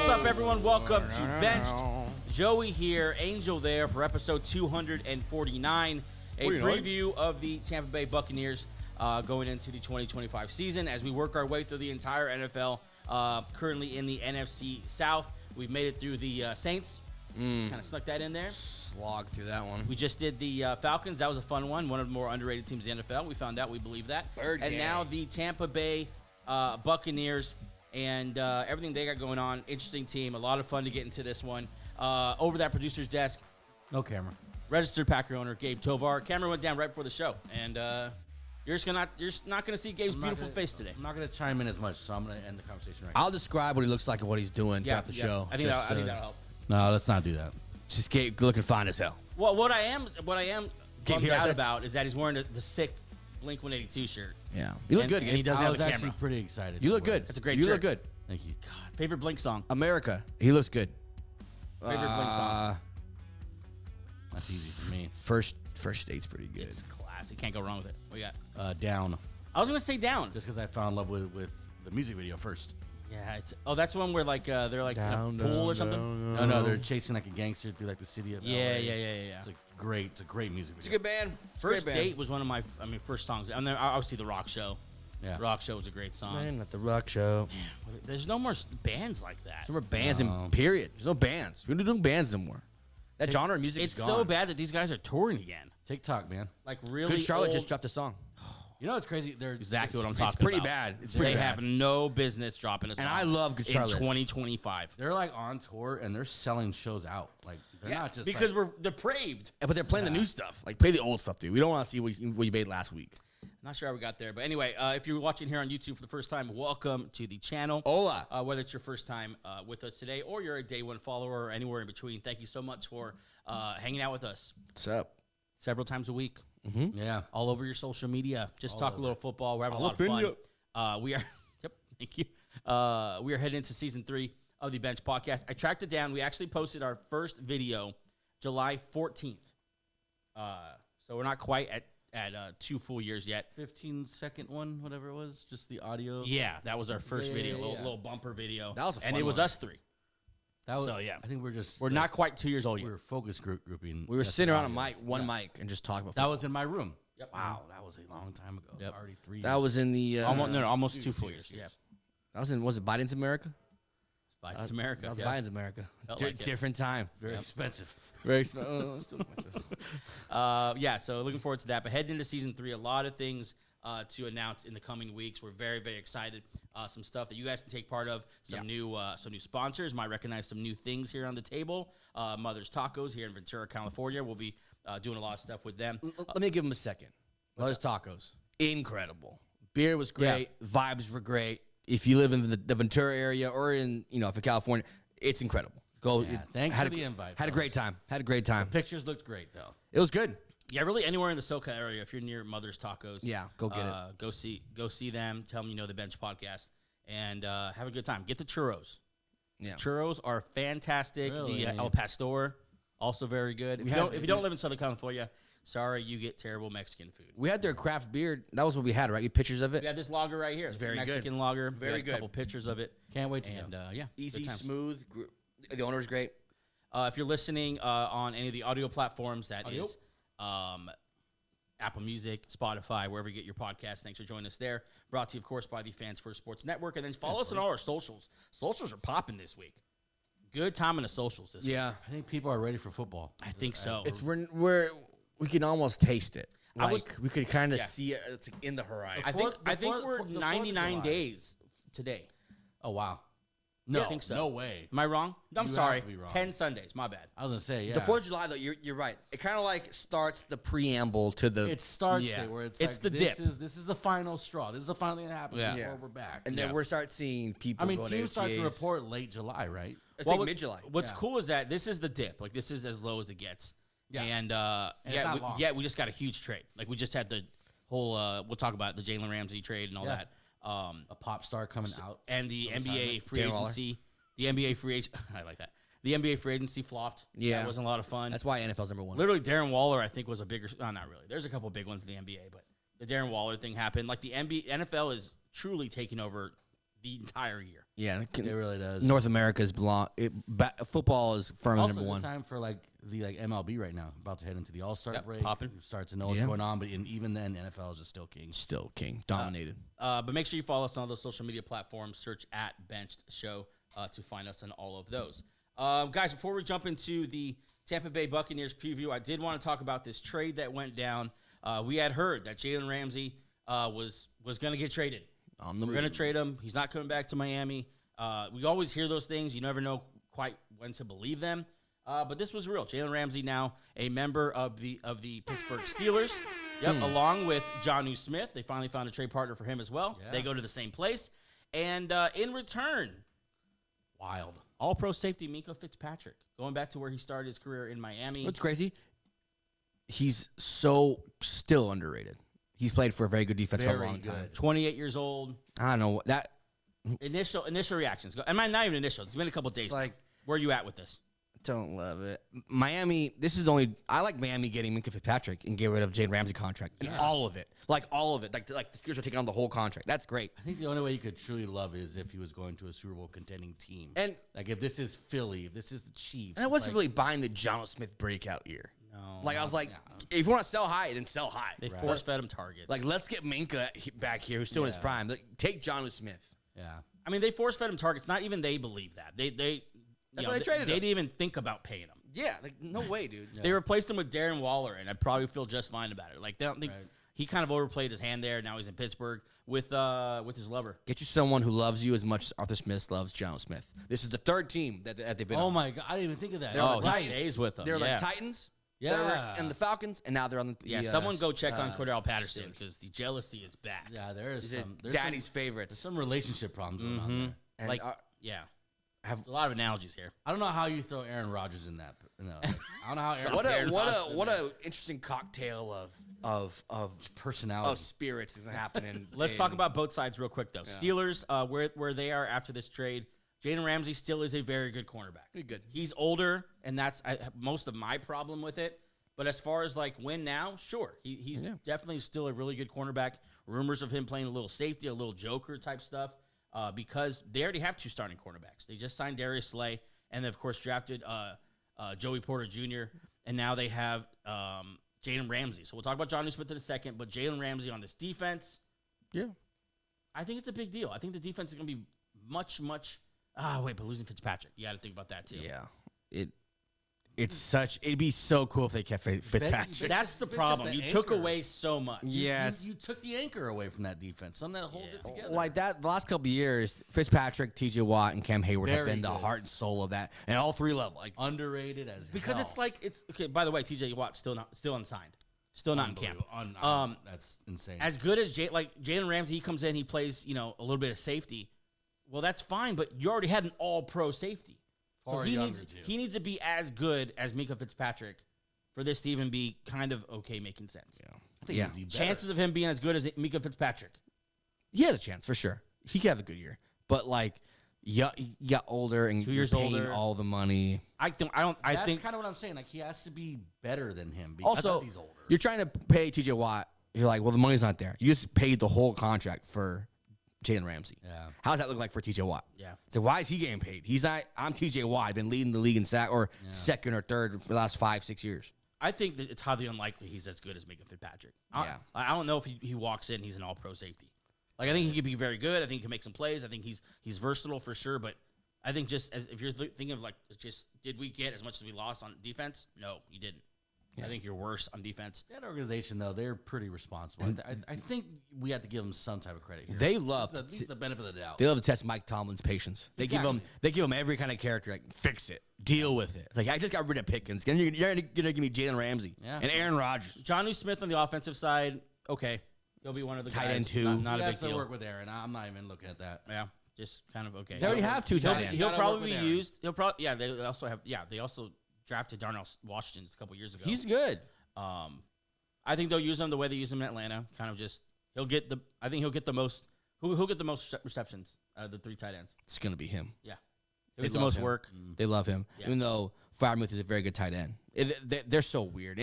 What's up, everyone? Welcome to Benched. Joey here, Angel there for episode 249, a preview of the Tampa Bay Buccaneers going into the 2025 season as we work our way through the entire NFL, currently in the NFC South. We've made it through the Saints. Kind of snuck that in there. Slog through that one. We just did the Falcons. That was a fun one of the more underrated teams in the NFL. We found out we believe that. And now the Tampa Bay Buccaneers and everything they got going on. Interesting team. A lot of fun to get into this one. Over that producer's desk, no camera. Registered Packer owner Gabe Tovar. Camera went down right before the show, and you're not gonna see Gabe's beautiful face today. I'm not gonna chime in as much, so I'm gonna end the conversation right I'll describe what he looks like and what he's doing throughout the show. I think that'll help. No, let's not do that. Just Gabe looking fine as hell. Well, what I am bummed out about is that he's wearing the sick Blink-182 shirt. Yeah, you look good. And he doesn't I have was the actually camera. pretty excited. You look good. That's a great You shirt. look good. Thank you. God, favorite Blink song. America. He looks good. Favorite Blink song. That's easy for me. First State's pretty good. It's classic. Can't go wrong with it. What you got? Down. I was gonna say Down. Just because I fell in love with the music video first. Yeah, that's the one where like they're like in a pool or something. No, they're chasing like a gangster through like the city of LA. Yeah. It's a great music video. It's a good band. First Date was one of my first songs. And then obviously the Rock Show. Yeah. Rock Show was a great song. Man, at the Rock Show. Man, there's no more bands like that. There's no more bands in period. There's no bands. We don't do bands anymore. That genre of music is gone. It's so bad that these guys are touring again. TikTok, man. Like really. Good Charlotte old. just dropped a song. You know what's crazy? They're Exactly what I'm It's talking pretty about. bad. It's pretty They bad. have no business dropping a song. And I love Good Charlotte. In 2025. They're like on tour and they're selling shows out. Like they're not just because like, we're depraved. But they're playing the new stuff. Like, play the old stuff, dude. We don't want to see what you made last week. Not sure how we got there, but anyway, if you're watching here on YouTube for the first time, welcome to the channel. Hola. Whether it's your first time with us today or you're a day one follower or anywhere in between, thank you so much for hanging out with us. What's up? Several times a week. yeah. All over your social media. Just All talk over. a little football. We're having a lot of fun. We are, yep, thank you. We are heading into season 3 of the Bench Podcast. I tracked it down. We actually posted our first video July 14th. So we're not quite at 2 full years yet. 15-second one, whatever it was, just the audio. Yeah, that was our first Yeah, video, yeah, yeah. little bumper video. That was a and fun it was one. us 3. That was, So, yeah. I think We're not quite 2 years old We yet. were focus grouping. We were just sitting the around a audio. mic, one mic, and just talking about That was in my room. Yep. Wow, that was a long time ago. Yep. Already 3 years. That was in the Almost 2 full years. Yeah. That was in was it Biden's America? Biden's America. That was yeah. Biden's America. Felt like it. Different time. very expensive. Very expensive. Still expensive. Yeah, so looking forward to that. But heading into season 3, a lot of things to announce in the coming weeks. We're very, very excited. Some stuff that you guys can take part of. Some new sponsors. Might recognize some new things here on the table. Mother's Tacos here in Ventura, California. We'll be doing a lot of stuff with them. Let me give him a second. Mother's Tacos. Incredible. Beer was great. Vibes were great. If you live in the Ventura area or in, if you're California, it's incredible. Go. Yeah, thanks for the invite. Had a great time. Had a great time. Pictures looked great though. It was good. Yeah, really anywhere in the SoCal area, if you're near Mother's Tacos. Yeah, go get it. Go see them. Tell them you know the Bench Podcast. And have a good time. Get the churros. Yeah. Churros are fantastic. Really? The El Pastor, also very good. If you don't live in Southern California, sorry, you get terrible Mexican food. We had their craft beer. That was what we had, right? You had pictures of it. We had this lager right here. It's very good. Mexican lager. Very We had good. A couple pictures of it. Can't wait to And go. yeah, Easy, good times. smooth. The owner's great. If you're listening on any of the audio platforms, that Audio. is Apple Music, Spotify, wherever you get your podcasts. Thanks for joining us there. Brought to you, of course, by the Fans First Sports Network. And then follow us on all our socials. Socials are popping this week. Good time in the socials this week. Yeah. I think people are ready for football. I think so. It's we can almost taste it. I was- We could kind of Yeah. see it. It's in the horizon. I think Before we're the 4th of 99 July. days today. Oh wow. No, I think so. No way. Am I wrong? I'm You have sorry. to be wrong. 10 Sundays. My bad. I was gonna say The 4th of July, though, you're right. It kind of like starts the preamble to the. It starts Yeah. it where it's It's like, the this dip. This is the final straw. This is the final thing that happens Yeah. before Yeah. we're back. and then Yeah. we start seeing people. I mean, go to teams start to OTAs. report late July, right? I Well, think mid-July. What's Yeah. cool is that this is the dip. Like, this is as low as it gets. Yeah. And, it's not long. we just got a huge trade. Like, we just had the whole, we'll talk about the Jalen Ramsey trade and all Yeah. that. A pop star coming out. And the of NBA retirement. free Darren Waller. agency. The NBA free agent. I like that. The NBA free agency flopped. Yeah. That wasn't a lot of fun. That's why NFL's number one. Literally, Darren Waller, I think, was a bigger. Not really. There's a couple big ones in the NBA, but the Darren Waller thing happened. Like, the NFL is truly taking over the entire year. Yeah, It really does. North America's football is firmly Also, number one. time for the MLB right now. About to head into the All-Star break. popping. Start to know what's going on, but even then, NFL is just still king. Still king, dominated. But make sure you follow us on all those social media platforms. Search at Benched Show to find us on all of those. Guys, before we jump into the Tampa Bay Buccaneers preview, I did want to talk about this trade that went down. We had heard that Jalen Ramsey was going to get traded. We're going to trade him. He's not coming back to Miami. We always hear those things. You never know quite when to believe them. But this was real. Jalen Ramsey now a member of the Pittsburgh Steelers. Yep, along with Jonnu Smith. They finally found a trade partner for him as well. Yeah. They go to the same place. And in return, wild. All-pro safety Minkah Fitzpatrick, going back to where he started his career in Miami. What's crazy? He's still underrated. He's played for a very good defense for a long time. 28 years old. I don't know that. Initial reactions. Not even initial. It's been a couple of days. Where are you at with this? Don't love it. Miami, I like Miami getting Minkah Fitzpatrick and get rid of Jalen Ramsey contract. And all of it. Like, all of it. Like the Steelers are taking on the whole contract. That's great. I think the only way you could truly love is if he was going to a Super Bowl contending team. And like, if this is Philly, if this is the Chiefs. And I wasn't really buying the Jonnu Smith breakout year. No. Like, I was like, if you want to sell high, then sell high. They force-fed him targets. Like, let's get Minkah back here, who's still in his prime. Like, take Jonnu Smith. Yeah. I mean, they force-fed him targets. Not even they believe that. That's why they traded him. They didn't even think about paying him. Yeah, like, no way, dude. They replaced him with Darren Waller, and I probably feel just fine about it. Like, they don't think he kind of overplayed his hand there. Now he's in Pittsburgh with his lover. Get you someone who loves you as much as Arthur Smith loves Jonnu Smith. This is the third team that they've been on. Oh, my God. I didn't even think of that. He stays with them. They're like Titans. Yeah. And the Falcons, and now they're on the someone go check on Cordell Patterson because the jealousy is back. Yeah, there's daddy's favorites. There's some relationship problems going on there. And like, have a lot of analogies here. I don't know how you throw Aaron Rodgers in that. I don't know how Aaron what a interesting cocktail of personality, of spirits is happening. Let's talk about both sides real quick though. Yeah. Steelers, where they are after this trade, Jalen Ramsey still is a very good cornerback. Pretty good. He's older, and that's most of my problem with it. But as far as like win now, sure, he's definitely still a really good cornerback. Rumors of him playing a little safety, a little joker type stuff. Because they already have two starting cornerbacks. They just signed Darius Slay, and of course drafted Joey Porter Jr., and now they have Jalen Ramsey. So we'll talk about Jonnu Smith in a second, but Jalen Ramsey on this defense, I think it's a big deal. I think the defense is going to be much. But losing Fitzpatrick, you got to think about that too. Yeah, it'd be so cool if they kept Fitzpatrick. That's the problem. You took away so much. Yeah, you took the anchor away from that defense. Something that holds it together. Like that, the last couple of years, Fitzpatrick, T.J. Watt, and Cam Hayward have been the heart and soul of that, and all three levels. Like underrated as because hell. it's okay. By the way, T.J. Watt still unsigned, still not in camp. That's insane. As good as Jalen Ramsey, he comes in, he plays a little bit of safety. Well, that's fine, but you already had an all-pro safety. So he needs to be as good as Minkah Fitzpatrick for this to even be kind of okay making sense. Yeah. I think he'd be better. Chances of him being as good as Minkah Fitzpatrick. He has a chance for sure. He could have a good year, but like, he got older and 2 years older, all the money. I think that's kind of what I'm saying. Like he has to be better than him because he's older. You're trying to pay T.J. Watt. You're like, well, the money's not there. You just paid the whole contract for Jalen Ramsey. Yeah. How does that look like for T.J. Watt? Yeah. So why is he getting paid? He's not. I'm T.J. Watt. I've been leading the league in sack or second or third for the last 5-6 years. I think that it's highly unlikely he's as good as Minkah Fitzpatrick. I don't know if he walks in, he's an all-pro safety. Like I think he could be very good. I think he can make some plays. I think he's versatile for sure. But I think if you're thinking of like did we get as much as we lost on defense? No, you didn't. Yeah. I think you're worse on defense. That organization, though, they're pretty responsible. I think we have to give them some type of credit here. They love at least the benefit of the doubt. They love to test Mike Tomlin's patience. They give him every kind of character. Like fix it, deal with it. Like I just got rid of Pickens. You're gonna give me Jalen Ramsey and Aaron Rodgers. Jonnu Smith on the offensive side. Okay, he'll be one of the tight guys. end two. Not a big deal. Work with Aaron. I'm not even looking at that. Yeah. Just kind of okay. They already have two tight ends. He'll probably be used. He'll probably They also have They also drafted Darnell Washington a couple years ago. He's good. I think they'll use him the way they use him in Atlanta. Kind of just he'll get the most. Who'll get the most receptions out of the three tight ends? It's gonna be him. Yeah, he'll get the most work. They love him, even though Freiermuth is a very good tight end. They're so weird.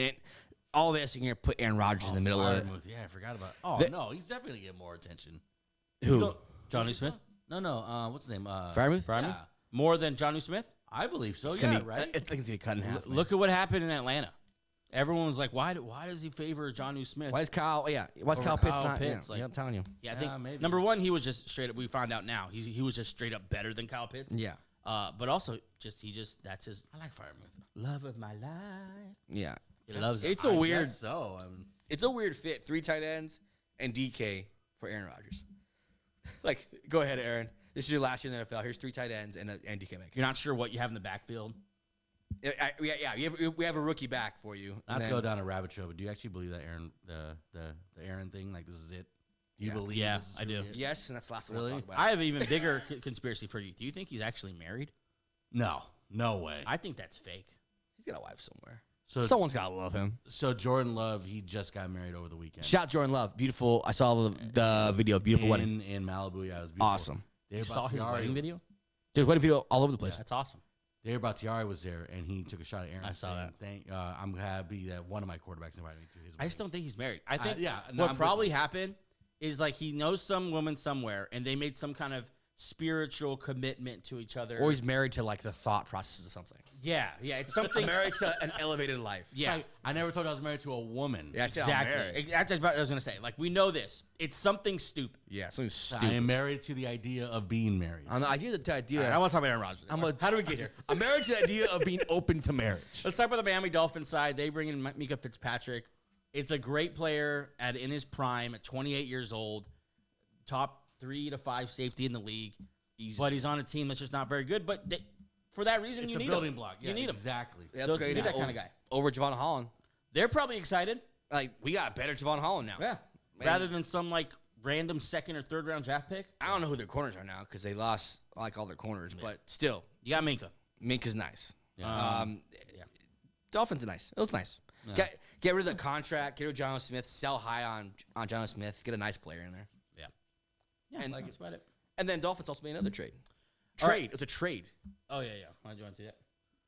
All this, and you're gonna put Aaron Rodgers in the middle of it. Yeah, I forgot about. No, he's definitely gonna get more attention. Who? Jonnu Smith? No. What's his name? Freiermuth? Yeah. More than Jonnu Smith? I believe so. It's Yeah, gonna be, right. I think it's gonna be cut in half. Look at what happened in Atlanta. Everyone was like, why does he favor Jonnu Smith? Why is Kyle? Yeah, why is Over Kyle Pitts Kyle not? Pitts, Yeah, like- I'm telling you. Yeah, I think maybe. number one, he was just straight up. We found out now he was just straight up better than Kyle Pitts. Yeah, But also that's his I like Firemuth. love of my life. yeah. He loves it. It's a weird. So It's a weird fit. 3 tight ends and DK for Aaron Rodgers. Like, go ahead, Aaron. This is your last year in the NFL. Here's 3 tight ends and DK Metcalf. You're not sure what you have in the backfield. We have a rookie back for you. not to go down a rabbit trail, but do you actually believe that Aaron the Aaron thing? Like, this is it? Do you believe? Yeah, this is I do. really it? Yes, and that's the last one Really? I'll talk about. I have an even bigger conspiracy for you. Do you think he's actually married? No way. I think that's fake. He's got a wife somewhere. So Someone's got to love him. So Jordan Love, he just got married over the weekend. Shout Jordan Love. Beautiful. I saw the video. Beautiful wedding. in Malibu. Yeah, it was beautiful. Awesome. You saw his wedding video? Dude, wedding video all over the place. That's awesome. Dave Bakhtiari was there, and he took a shot at Aaron. I saw saying, I'm happy that one of my quarterbacks invited me to his wedding. I just don't think he's married. I think no, what probably happened is like he knows some woman somewhere, and they made some kind of spiritual commitment to each other. Or he's married to, like, the thought process of something. Yeah, it's something. Married to an elevated life. Yeah, I never told you I was married to a woman. Yeah, I said I'm married. exactly. That's what I was gonna say. Like we know this. It's something stupid. Yeah, something I stupid. am married to the idea of being married. On the idea of the idea. All right, I want to talk about Aaron Rodgers. How do we get here? I'm married to the idea of being open to marriage. Let's talk about the Miami Dolphins side. They bring in Mika Fitzpatrick. It's a great player in his prime at 28 years old, top 3 to 5 safety in the league. But he's on a team that's just not very good. But for that reason, It's you a need building him. block. Yeah, You need him. exactly. They So you need upgraded that kind of guy. over Javon Holland. They're probably excited. Like, we got a better Javon Holland now. Yeah. Man. Rather than some like random 2nd or 3rd round draft pick. I don't know who their corners are now because they lost like all their corners, but still, You got Minka. Minka's nice. Yeah. Dolphins are nice. It was nice. Yeah. Get rid of the contract. Get rid of John Smith. Sell high on John Smith. Get a nice player in there. Yeah. Yeah, And- that's about it. And then Dolphins also made another trade. All right. It's a trade. Oh, yeah. Why do you want to do that?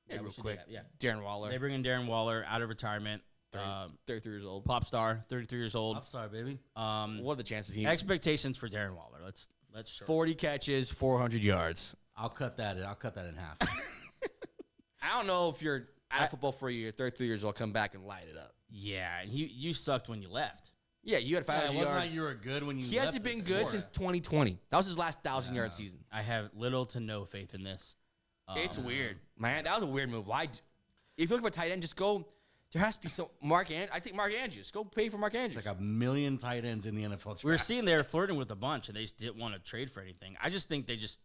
Yeah, we real should do quick. that, Yeah. Darren Waller, They bring in Darren Waller out of retirement. 33 years old. Pop star, 33 years old. I'm sorry, baby. What are the chances he Expectations for Darren Waller. Let's 40 catches, 400 yards. I'll cut that in half. I don't know if you're out of football for a year, 33 years old, come back and light it up. Yeah, and you sucked when you left. Yeah, you had 500 it wasn't yards. like you were good when you He left hasn't been the good sport. since 2020. That was his last 1,000-yard season. I have little to no faith in this. It's weird, man. That was a weird move. Why? If you look for a tight end, just go. There has to be some I think Mark Andrews. Go pay for Mark Andrews. Like a million tight ends in the NFL draft. We were seeing they were flirting with a bunch, and they just didn't want to trade for anything. I just think they just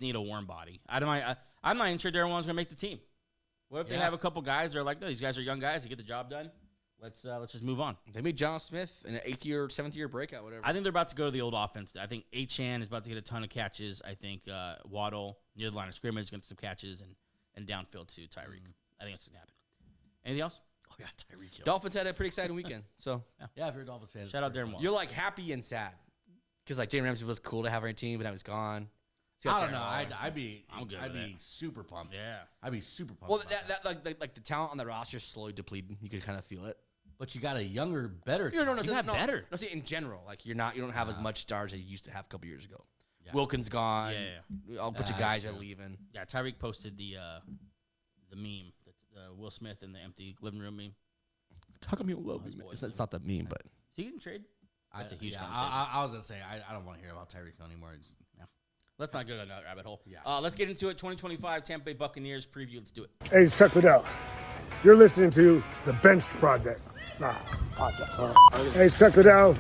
need a warm body. I'm not even sure Darren Waller's going to make the team. What if they have a couple guys that are like, no, these guys are young guys to get the job done. Let's just move on. They made John Smith in an 8th year, 7th year breakout, whatever. I think they're about to go to the old offense. I think Achane is about to get a ton of catches. I think Waddle near the line of scrimmage is going to get some catches and downfield to Tyreek. I think that's going to happen. Anything else? Oh, yeah, Tyreek Hill. Dolphins had a pretty exciting weekend. So Yeah, if you're a Dolphins fan. Shout out Darren Waller. you're like happy and sad because like Jalen Ramsey was cool to have on your team, but now he's gone. I don't know. I'd be good I'd with be super pumped. Yeah. I'd be super pumped. Well, about that like the talent on the roster is slowly depleting. You could kind of feel it. But you got a younger, better No, team. You got better. No, see, in general, like you don't have as much stars as you used to have a couple years ago. Yeah. Wilkins gone. Yeah. A bunch of guys are leaving. Yeah, Tyreek posted the meme, Will Smith in the empty living room meme. How come you don't love me? boys. It's not that meme, but Is he getting traded? That's a huge conversation. I was gonna say I don't want to hear about Tyreek Hill anymore. Let's not go down that rabbit hole. Yeah. Let's get into it. 2025 Tampa Bay Buccaneers preview. Let's do it. Hey, check it out. You're listening to the Bench Project. Podcast. Hey, check it out.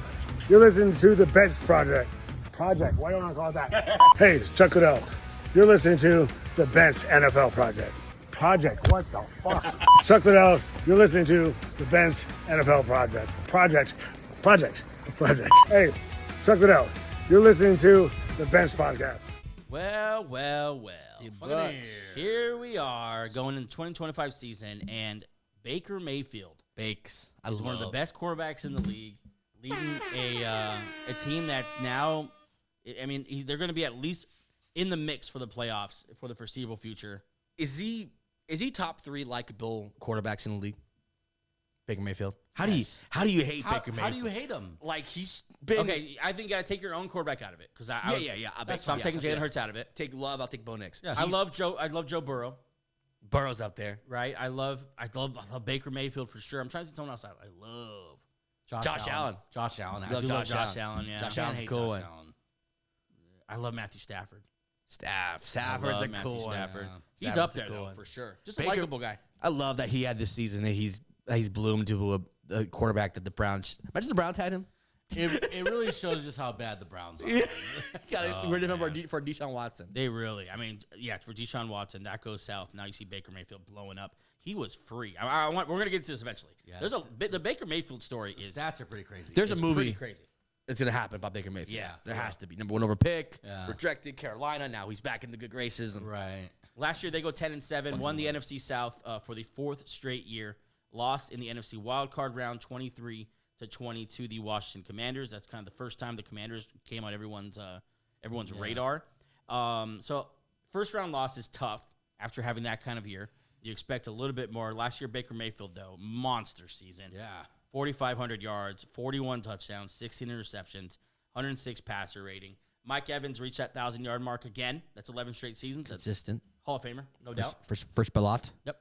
You're listening to the Bench Project. Project. Why don't I call it that? Hey, check it out. You're listening to the Bench NFL Project. Project. What the fuck? Check it out. You're listening to the Bench NFL Project. Project. Hey, check it out. You're listening to the Bench Podcast. Well. Buccaneers. Here we are going into the 2025 season, and Baker Mayfield Bakes. is one of the best quarterbacks in the league, leading a team that's now, I mean, they're going to be at least in the mix for the playoffs for the foreseeable future. Is he top 3 likable quarterbacks in the league? Baker Mayfield. How do you hate Baker Mayfield? How do you hate him? Like he's been Okay, I think you got to take your own quarterback out of it because I'm taking Jalen Hurts out of it. Take Love. I'll take Bo Nix. Yeah, I love Joe Burrow. Burrow's up there. Right. I love Baker Mayfield for sure. I'm trying to think someone else. I love Josh Allen. Josh Allen. I do love Josh Allen. Yeah. Josh Can't Allen's hate cool. Josh Allen. I love Matthew Stafford. Stafford's a Matthew cool one. Stafford. Yeah. He's Stafford's up a there cool though one. for sure. Just Baker- a likable guy. I love that he had this season that he's bloomed to a quarterback that the Browns. Imagine the Browns had him. It really shows just how bad the Browns are. Got rid of him for Deshaun Watson. They really. I mean, yeah. For Deshaun Watson, that goes south. Now you see Baker Mayfield blowing up. He was free. We're gonna get to this eventually. Yeah, the Baker Mayfield story is Stats are pretty crazy. There's it's a movie. pretty crazy. It's gonna happen about Baker Mayfield. Yeah. There has to be. Number 1 over pick. Yeah. Rejected Carolina. Now he's back in the good graces. And right. Last year they go 10-7, won the NFC South for the 4th straight year. Lost in the NFC wildcard round 23-20 to the Washington Commanders. That's kind of the first time the Commanders came on everyone's radar. So first round loss is tough after having that kind of year. You expect a little bit more. Last year Baker Mayfield though, monster season. Yeah. 4,500 yards, 41 touchdowns, 16 interceptions, 106 passer rating. Mike Evans reached that 1,000-yard mark again. That's 11 straight seasons. That's consistent. Hall of Famer, no doubt. First ballot. Yep.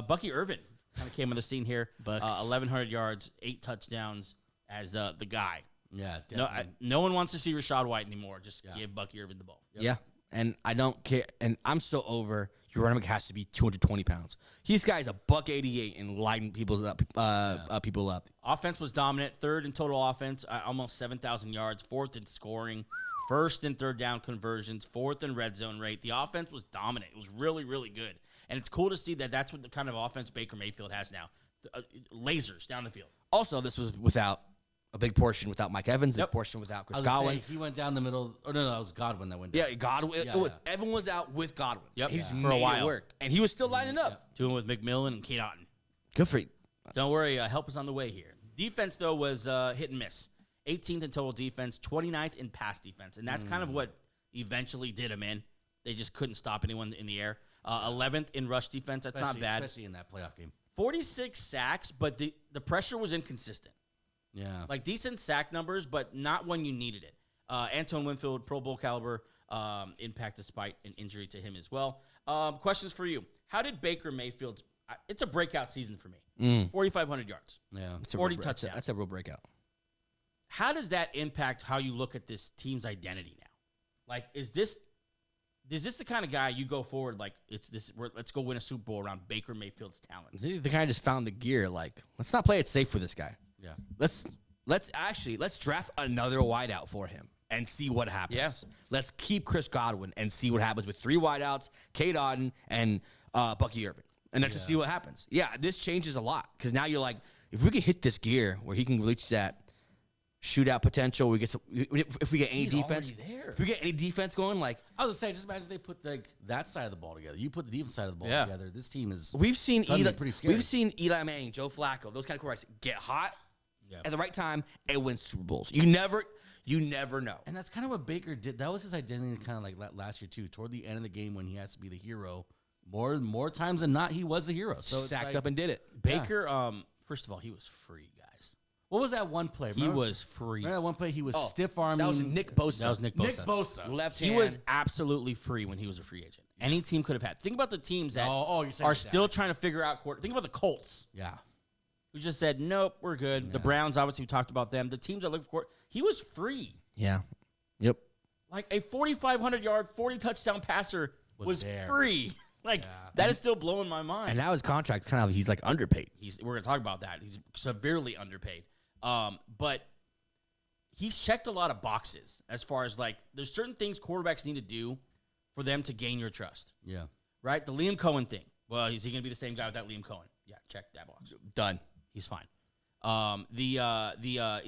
Bucky Irvin kind of came on the scene here. Bucs. 1,100 yards, 8 touchdowns as the guy. Yeah. No, Definitely. no one wants to see Rashad White anymore. Just give Bucky Irvin the ball. Yeah. And I don't care. And I'm so over. Your running back has to be 220 pounds. This guy's a $188 and lighting people up. Offense was dominant. 3rd in total offense, almost 7,000 yards. 4th in scoring. 1st in 3rd down conversions. 4th in red zone rate. The offense was dominant. It was really, really good. And it's cool to see that that's what the kind of offense Baker Mayfield has now. Lasers down the field. Also, this was without a big portion without Mike Evans, a Yep. big portion without Chris I was Godwin. gonna say, he went down the middle. Oh no, that was Godwin that went down. Yeah, Godwin. Yeah. Evan was out with Godwin. Yep. He's For a made while. it work, and he was still lining up. Doing with McMillan and Kate Otten. Good for you. Don't worry, help is on the way here. Defense, though, was hit and miss. 18th in total defense, 29th in pass defense. And that's kind of what eventually did them in. They just couldn't stop anyone in the air. 11th in rush defense. That's not bad. Especially in that playoff game. 46 sacks, but the pressure was inconsistent. Yeah. Like decent sack numbers, but not when you needed it. Antoine Winfield, Pro Bowl caliber, impact despite an injury to him as well. Questions for you. How did Baker Mayfield, it's a breakout season for me. 4,500 yards. Yeah. It's a 40 real- touchdowns. That's a real breakout. How does that impact how you look at this team's identity now? Like, is this the kind of guy you go forward like let's go win a Super Bowl around Baker Mayfield's talent? The guy just found the gear. Like, let's not play it safe for this guy. Yeah. Let's draft another wideout for him and see what happens. Yes. Let's keep Chris Godwin and see what happens with 3 wideouts, Kate Otten and Bucky Irvin, and then just see what happens. Yeah, this changes a lot because now you're like, if we can hit this gear where he can reach that shootout potential, we get some. If we get any He's defense, already there. if we get any defense going, like I was gonna say, just imagine they put that side of the ball together. You put the defense side of the ball Yeah. together. This team is. we've seen suddenly pretty scary. We've seen Eli Manning, Joe Flacco, those kind of quarterbacks get hot at the right time and win Super Bowls. You never know. And that's kind of what Baker did. That was his identity, kind of like last year too. Toward the end of the game, when he has to be the hero, more times than not, he was the hero. So it's Sacked like, up and did it. Baker, first of all, he was free, guys. What was that one play? He was free. Remember that one play? He was stiff arming. That was Nick Bosa. That was Nick Bosa. Nick Bosa. Left He hand. was absolutely free when he was a free agent. Any team could have had. Think about the teams that you're saying are like still that. trying to figure out quarter. Think about the Colts, Yeah. who just said, nope, we're good. The Browns, obviously, we talked about them. The teams that look for quarter. He was free. Yeah. Yep. Like a 4,500-yard, 40-touchdown passer was there. free. Like, that is still blowing my mind. And now his contract kind of he's like underpaid. We're going to talk about that. He's severely underpaid. But he's checked a lot of boxes as far as, like, there's certain things quarterbacks need to do for them to gain your trust, Yeah. right? The Liam Cohen thing. Well, is he going to be the same guy without Liam Cohen? Yeah, check that box. Done. He's fine. Is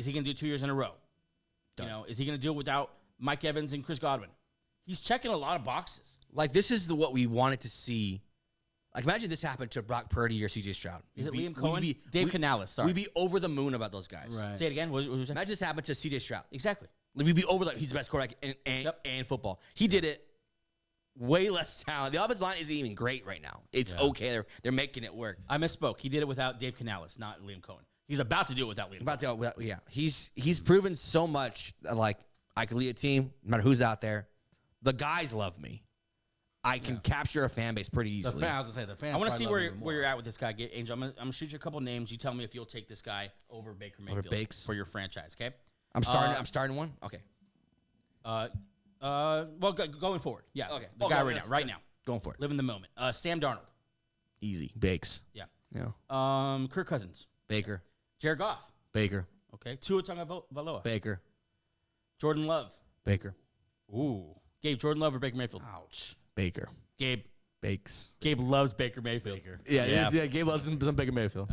he going to do 2 years in a row? Done. You know, is he going to do it without Mike Evans and Chris Godwin? He's checking a lot of boxes. Like, this is what we wanted to see. Like, imagine this happened to Brock Purdy or CJ Stroud. Is it Liam We'd Cohen? Dave Canales, sorry. We'd be over the moon about those guys. Right. Say it again. What was you saying? Imagine this happened to CJ Stroud. Exactly. Like, we'd be over, like, he's the best quarterback in football. He did it way less talent. The offensive line isn't even great right now. It's okay. They're making it work. I misspoke. He did it without Dave Canales, not Liam Cohen. He's about to do it without Liam Cohen. He's proven so much that, like, I can lead a team, no matter who's out there. The guys love me. I can capture a fan base pretty easily. I was gonna say the fans. I want to see where you're at with this guy, Angel. I'm gonna shoot you a couple names. You tell me if you'll take this guy over Baker Mayfield for your franchise. Okay. I'm starting one. Okay. Well, going forward, yeah. Okay. The guy right now, Going for it. live in the moment. Sam Darnold, Easy. Bakes. yeah. Yeah. Kirk Cousins, Baker. Jared Goff, Baker. okay. Tua Tagovailoa, Baker. Jordan Love, Baker. ooh. Gabe, Jordan Love or Baker Mayfield? Ouch. Baker. Gabe Bakes. loves Baker Mayfield. Yeah. Gabe loves some Baker Mayfield.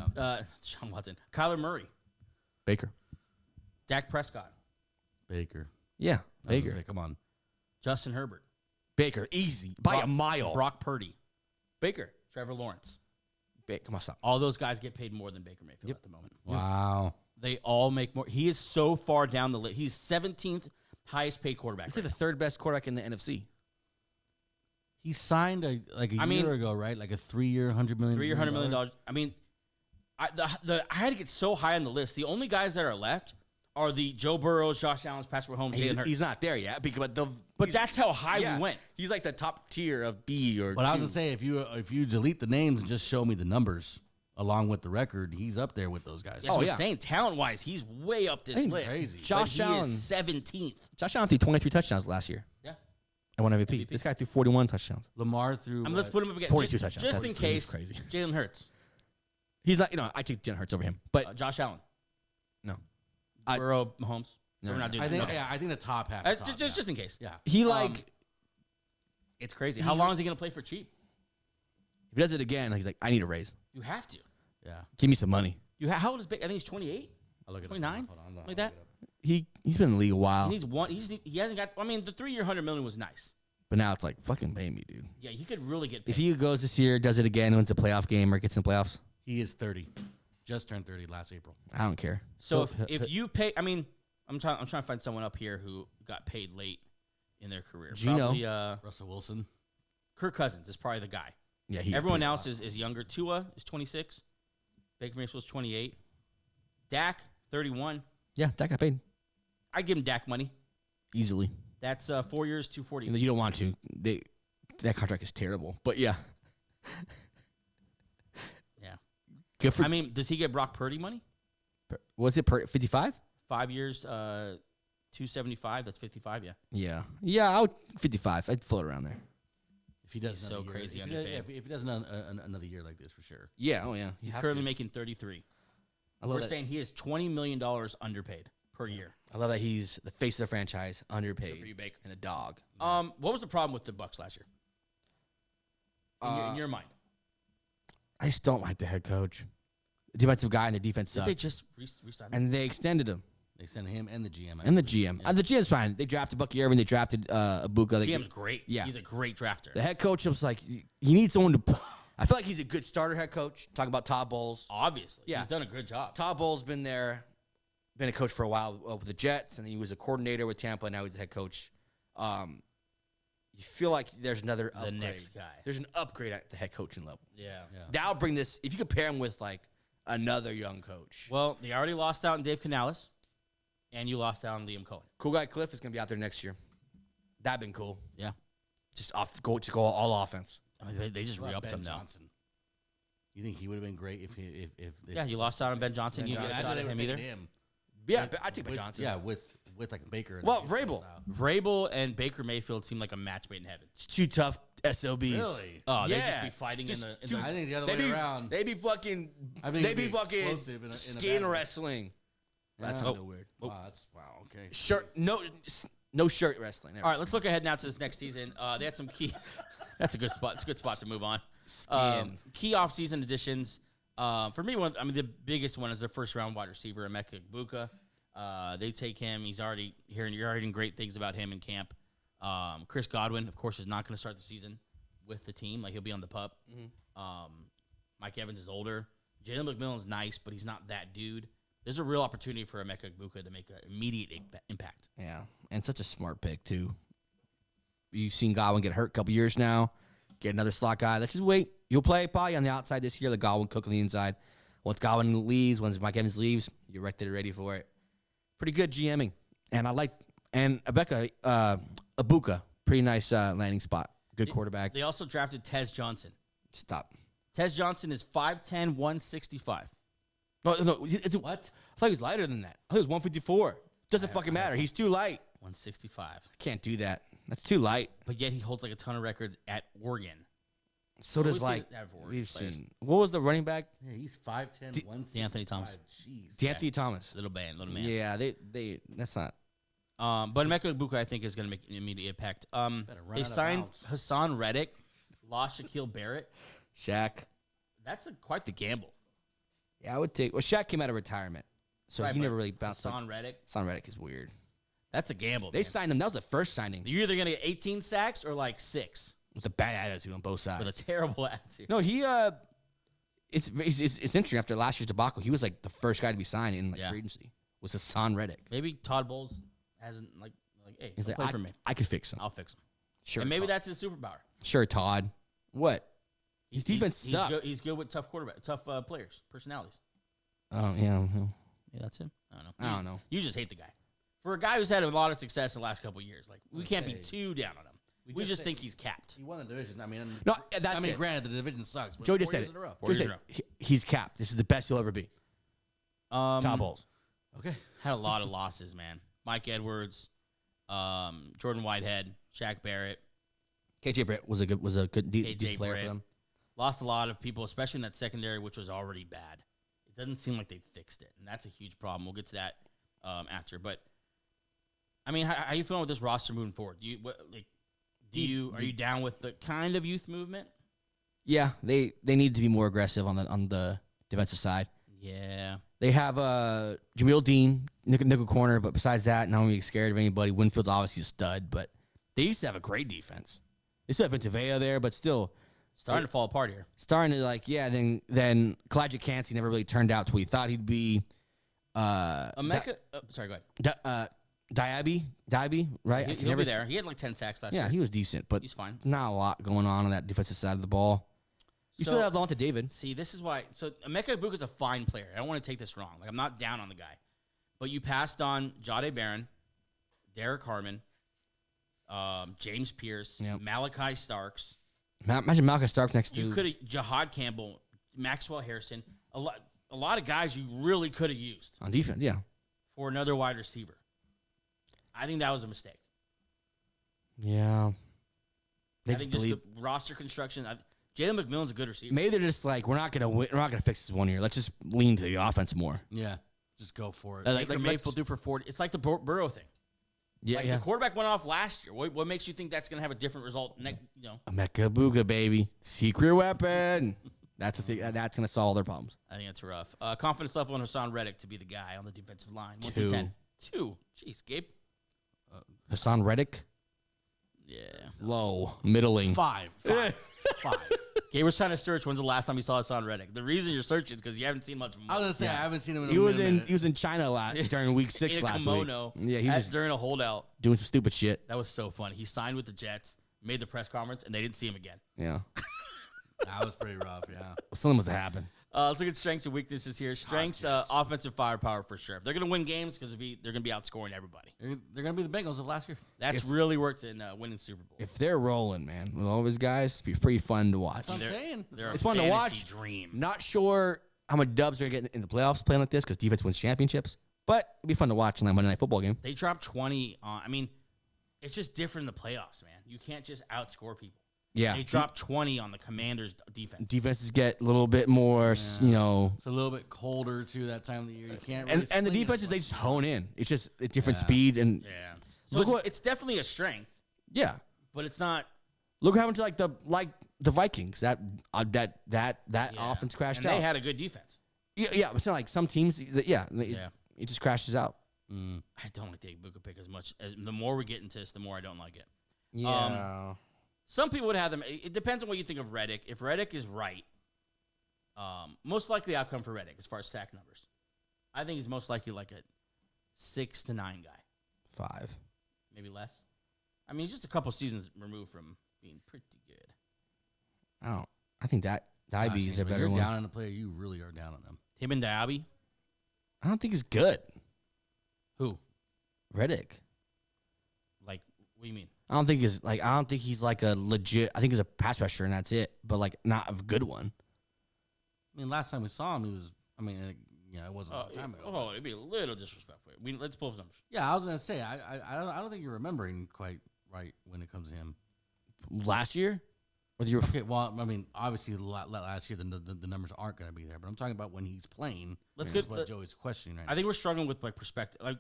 Sean Watson, Kyler Murray, Baker. Dak Prescott, Baker. Yeah. I was Baker. gonna say, come on. Justin Herbert, Baker. Easy. By a mile. Brock Purdy, Baker. Trevor Lawrence. Come on, stop. All those guys get paid more than Baker Mayfield at the moment. Wow. They all make more. He is so far down the list. He's 17th highest paid quarterback. I'd say the third best quarterback in the NFC. He signed a year ago, right? Like a 3-year, $100 million. $100 million. I mean, I had to get so high on the list. The only guys that are left are the Joe Burrows, Josh Allen's, Patrick Mahomes, Jalen Hurts. He's not there yet, But that's how high we went. He's like the top tier of B or. But I was gonna say, if you delete the names and just show me the numbers along with the record, he's up there with those guys. That's what I'm saying. Talent wise, he's way up this list. Crazy. Josh Allen Allen is 17th. Josh Allen threw 23 touchdowns last year. Yeah. I won MVP. This guy threw 41 touchdowns. Lamar threw. Let's put him up again. 42 touchdowns. Just That's in case. crazy. Jalen Hurts, He's not. I take Jalen Hurts over him, but Josh Allen, no. Burrow, Mahomes. No, We're not doing I think. that. Yeah, I think the top half. Just in case. Yeah. He It's crazy. How long is he going to play for cheap? if he does it again, he's like, I need a raise. You have to. Yeah. Give me some money. How old is Baker? I think he's 28. I'll look it up. 29? Hold on, Like that? He's been in the league a while, And he hasn't got. I mean, the 3-year $100 million was nice. but now it's like fucking pay me, dude. Yeah, he could really get paid. If he goes this year, does it again, wins a playoff game or gets in the playoffs, He is 30. Just turned 30 last April. I don't care. So if you pay, I mean, I'm trying to find someone up here who got paid late in their career. Geno. Probably, Russell Wilson. Kirk Cousins is probably the guy. Yeah, Everyone else is younger. Tua is 26. Baker Mayfield's 28. Dak 31. Yeah, that got paid I'd give him Dak money. easily. That's 4 years, 240. You don't want to. That contract is terrible, but yeah. Yeah. Good for. I mean, does he get Brock Purdy money? What's it per 55? 5 years, 275. That's 55. Yeah. Yeah. I would 55. I'd float around there. If he does He's so crazy if underpaid. if he does another year like this, for sure. Yeah. Oh yeah. He's currently making 33. We're saying he is $20 million underpaid per year. I love that he's the face of the franchise, underpaid, for you, Baker. and a dog. What was the problem with the Bucs last year? In your mind, I just don't like the head coach, the defensive guy, and their defense did sucked. they just restart? And they extended him They sent him and the GM. and the GM. The GM's fine. They drafted Bucky Irving. They drafted Ibuka. GM's great. Yeah. He's a great drafter. The head coach was like, he needs someone to. I feel like he's a good starter head coach. Talking about Todd Bowles. Obviously, Yeah. he's done a good job. Todd Bowles been there, been a coach for a while with the Jets, and then he was a coordinator with Tampa. And now he's a head coach. You feel like there's another upgrade. next guy. There's an upgrade at the head coaching level. Yeah. That'll bring this. If you compare him with like another young coach, Well, they already lost out on Dave Canales, and you lost out on Liam Cohen. cool guy Cliff is gonna be out there next year. That'd been cool. Yeah. Just go all offense. I mean, they just What about re-upped Ben him now. Johnson? You think he would have been great if Yeah, you lost out on Ben Johnson. You didn't get a shot at him either. Yeah, I take Ben Johnson. Yeah, with like Baker. Well, Vrabel. Vrabel and Baker Mayfield seem like a match made in heaven. It's two tough SOBs. Really? Oh, they'd Yeah. just be fighting Just in the. dude, I think the other They way be around. They be fucking. I think They it'd be be fucking explosive in a skin bad way. wrestling. That's Yeah. kind of weird. Wow, okay. Shirt, no shirt wrestling. There. All right, let's look ahead now to this next season. They had some key. That's a good spot. It's a good spot to move on. Key offseason additions. For me, the biggest one is their first round wide receiver, Emeka Egbuka. They take him. You're already hearing great things about him in camp. Chris Godwin, of course, is not going to start the season with the team. Like, he'll be on the pup. Mike Evans is older. Jalen McMillan's nice, but he's not that dude. There's a real opportunity for Emeka Egbuka to make an immediate impact. Yeah, and such a smart pick too. you've seen Godwin get hurt a couple years now. Get another slot guy. Let's just wait. You'll play probably on the outside this year. The Godwin cook on the inside. Once Godwin leaves, once Mike Evans leaves, you're right there ready for it. Pretty good GMing. And Ibuka, pretty nice landing spot. Good quarterback. They also drafted Tez Johnson. Stop. Tez Johnson is 5'10", 165. No. What? I thought he was lighter than that. I thought he was 154. Doesn't fucking matter. He's too light. 165. Can't do that. That's too light. But yet he holds like a ton of records at Oregon. So does we've seen. What was the running back? Yeah, he's 5'10", 165. Anthony Thomas. Jeez. D'Anthony Thomas. Little man. Yeah, they that's not. But Emeka Egbuka, I think, is going to make an immediate impact. They signed Hasaan Reddick, lost Shaquille Barrett. Shaq. That's quite the gamble. Yeah, I would take. Well, Shaq came out of retirement, so Right, he but never really bounced. Hasaan Reddick. Hasaan Reddick is weird. That's a gamble. They signed him. That was the first signing You're either going to get 18 sacks or like 6 with a bad attitude on both sides. with a terrible attitude. No, it's interesting. After last year's debacle, he was like the first guy to be signed in free agency. Was Hassan Reddick? Maybe Todd Bowles hasn't hey, He's like, play for me. I could fix him. I'll fix him. Sure, And maybe Todd. that's his superpower. Sure, Todd. What? His defense sucks. He's good with tough players, personalities. Oh yeah. Yeah, that's him. I don't know. I don't know. You just hate the guy. For a guy who's had a lot of success the last couple of years, we can't be too down on him. We just think he's capped. He won the division. I mean, it. Granted, the division sucks. But Joey just said it. Joey said he's capped. This is the best he'll ever be. Top Bowles. Okay. Had a lot of losses, man. Mike Edwards, Jordan Whitehead, Shaq Barrett. KJ Britt was a good decent player Britt. for them. Lost a lot of people, especially in that secondary, which was already bad. It doesn't seem like they fixed it, and that's a huge problem. We'll get to that after. But I mean, how you feeling with this roster moving forward? Are you down with the kind of youth movement? Yeah, they need to be more aggressive on the defensive side. Yeah, they have Jamil Dean, nickel corner, but besides that, not really scared of anybody. Winfield's obviously a stud, but they used to have a great defense. They still have Ventavea there, but still starting to fall apart here. Starting to then Kalijah Kancey never really turned out to what he thought he'd be. Sorry, go ahead. Diaby, right? He'll be there. He had like 10 sacks last year. Yeah, he was decent, but he's fine. Not a lot going on that defensive side of the ball. You still have Levante David. See, this is why. So Emeka Egbuka is a fine player. I don't want to take this wrong. I'm not down on the guy, but you passed on Jahdae Barron, Derek Harmon, James Pierce, Malachi Starks. Imagine Malachi Starks next to you could have Jahad Campbell, Maxwell Harrison. A lot of guys you really could have used on defense. Yeah, for another wide receiver. I think that was a mistake. Yeah, I think just the roster construction. Jalen McMillan's a good receiver. Maybe they're just like, we're not gonna fix this 1 year. Let's just lean to the offense more. Yeah, just go for it. Baker Mayfield do for 40. It's like the Burrow thing. Yeah, the quarterback went off last year. What makes you think that's gonna have a different result? Emeka Egbuka, baby, secret weapon. That's gonna solve their problems. I think that's rough. Confidence level on Hasaan Reddick to be the guy on the defensive line. 1 through 10. 2. Jeez, Gabe. Hasaan Reddick. Yeah. Low, middling. 5. Gabe was trying to search when's the last time you saw Hasaan Reddick. The reason you're searching is because you haven't seen much of him. I was gonna say I haven't seen him in he was in China during week 6 last kimono, week. Yeah, he was during a holdout doing some stupid shit. That was so funny. He signed with the Jets, made the press conference, and they didn't see him again. Yeah. That was pretty rough, yeah. Something must have happened. Let's look at strengths and weaknesses here. Strengths, offensive firepower for sure. If they're going to win games, because they're going to be outscoring everybody. They're going to be the Bengals of last year. That's really worked in winning Super Bowl. If they're rolling, man, with all these guys, it'd be pretty fun to watch. That's what I'm saying. It's fun to watch. Dream. Not sure how many dubs they're getting in the playoffs playing like this because defense wins championships, but it'd be fun to watch in that Monday Night Football game. They dropped 20 on. I mean, it's just different in the playoffs, man. You can't just outscore people. Yeah. They dropped 20 on the Commanders' defense. Defenses get a little bit more, It's a little bit colder, too, that time of the year. You can't really and the defenses, they just hone in. It's just a different speed. And So it's definitely a strength. Yeah. But it's not. Look what happened to the Vikings. That offense crashed out. They had a good defense. Yeah, it's not like some teams, it just crashes out. I don't like the Egbuka pick as much. The more we get into this, the more I don't like it. Yeah. Some people would have them. It depends on what you think of Reddick. If Reddick is right, most likely outcome for Reddick as far as sack numbers, I think he's most likely like a 6 to 9 guy. 5, maybe less. I mean, just a couple seasons removed from being pretty good. I think that Diaby is a better one. You're down on a player. You really are down on them. Him and Diaby? I don't think he's good. Who? Reddick. Like, what do you mean? I don't think he's like a legit. I think he's a pass rusher and that's it. But like not a good one. I mean, last time we saw him, he was. I mean, it wasn't a long time ago. Oh, it'd be a little disrespectful. Let's pull up some. Yeah, I was gonna say I don't think you're remembering quite right when it comes to him. Last year, or the year? Okay, well, I mean, obviously last year the numbers aren't going to be there, but I'm talking about when he's playing. Let's That's get what Joey's questioning right I think we're struggling with like perspective. Like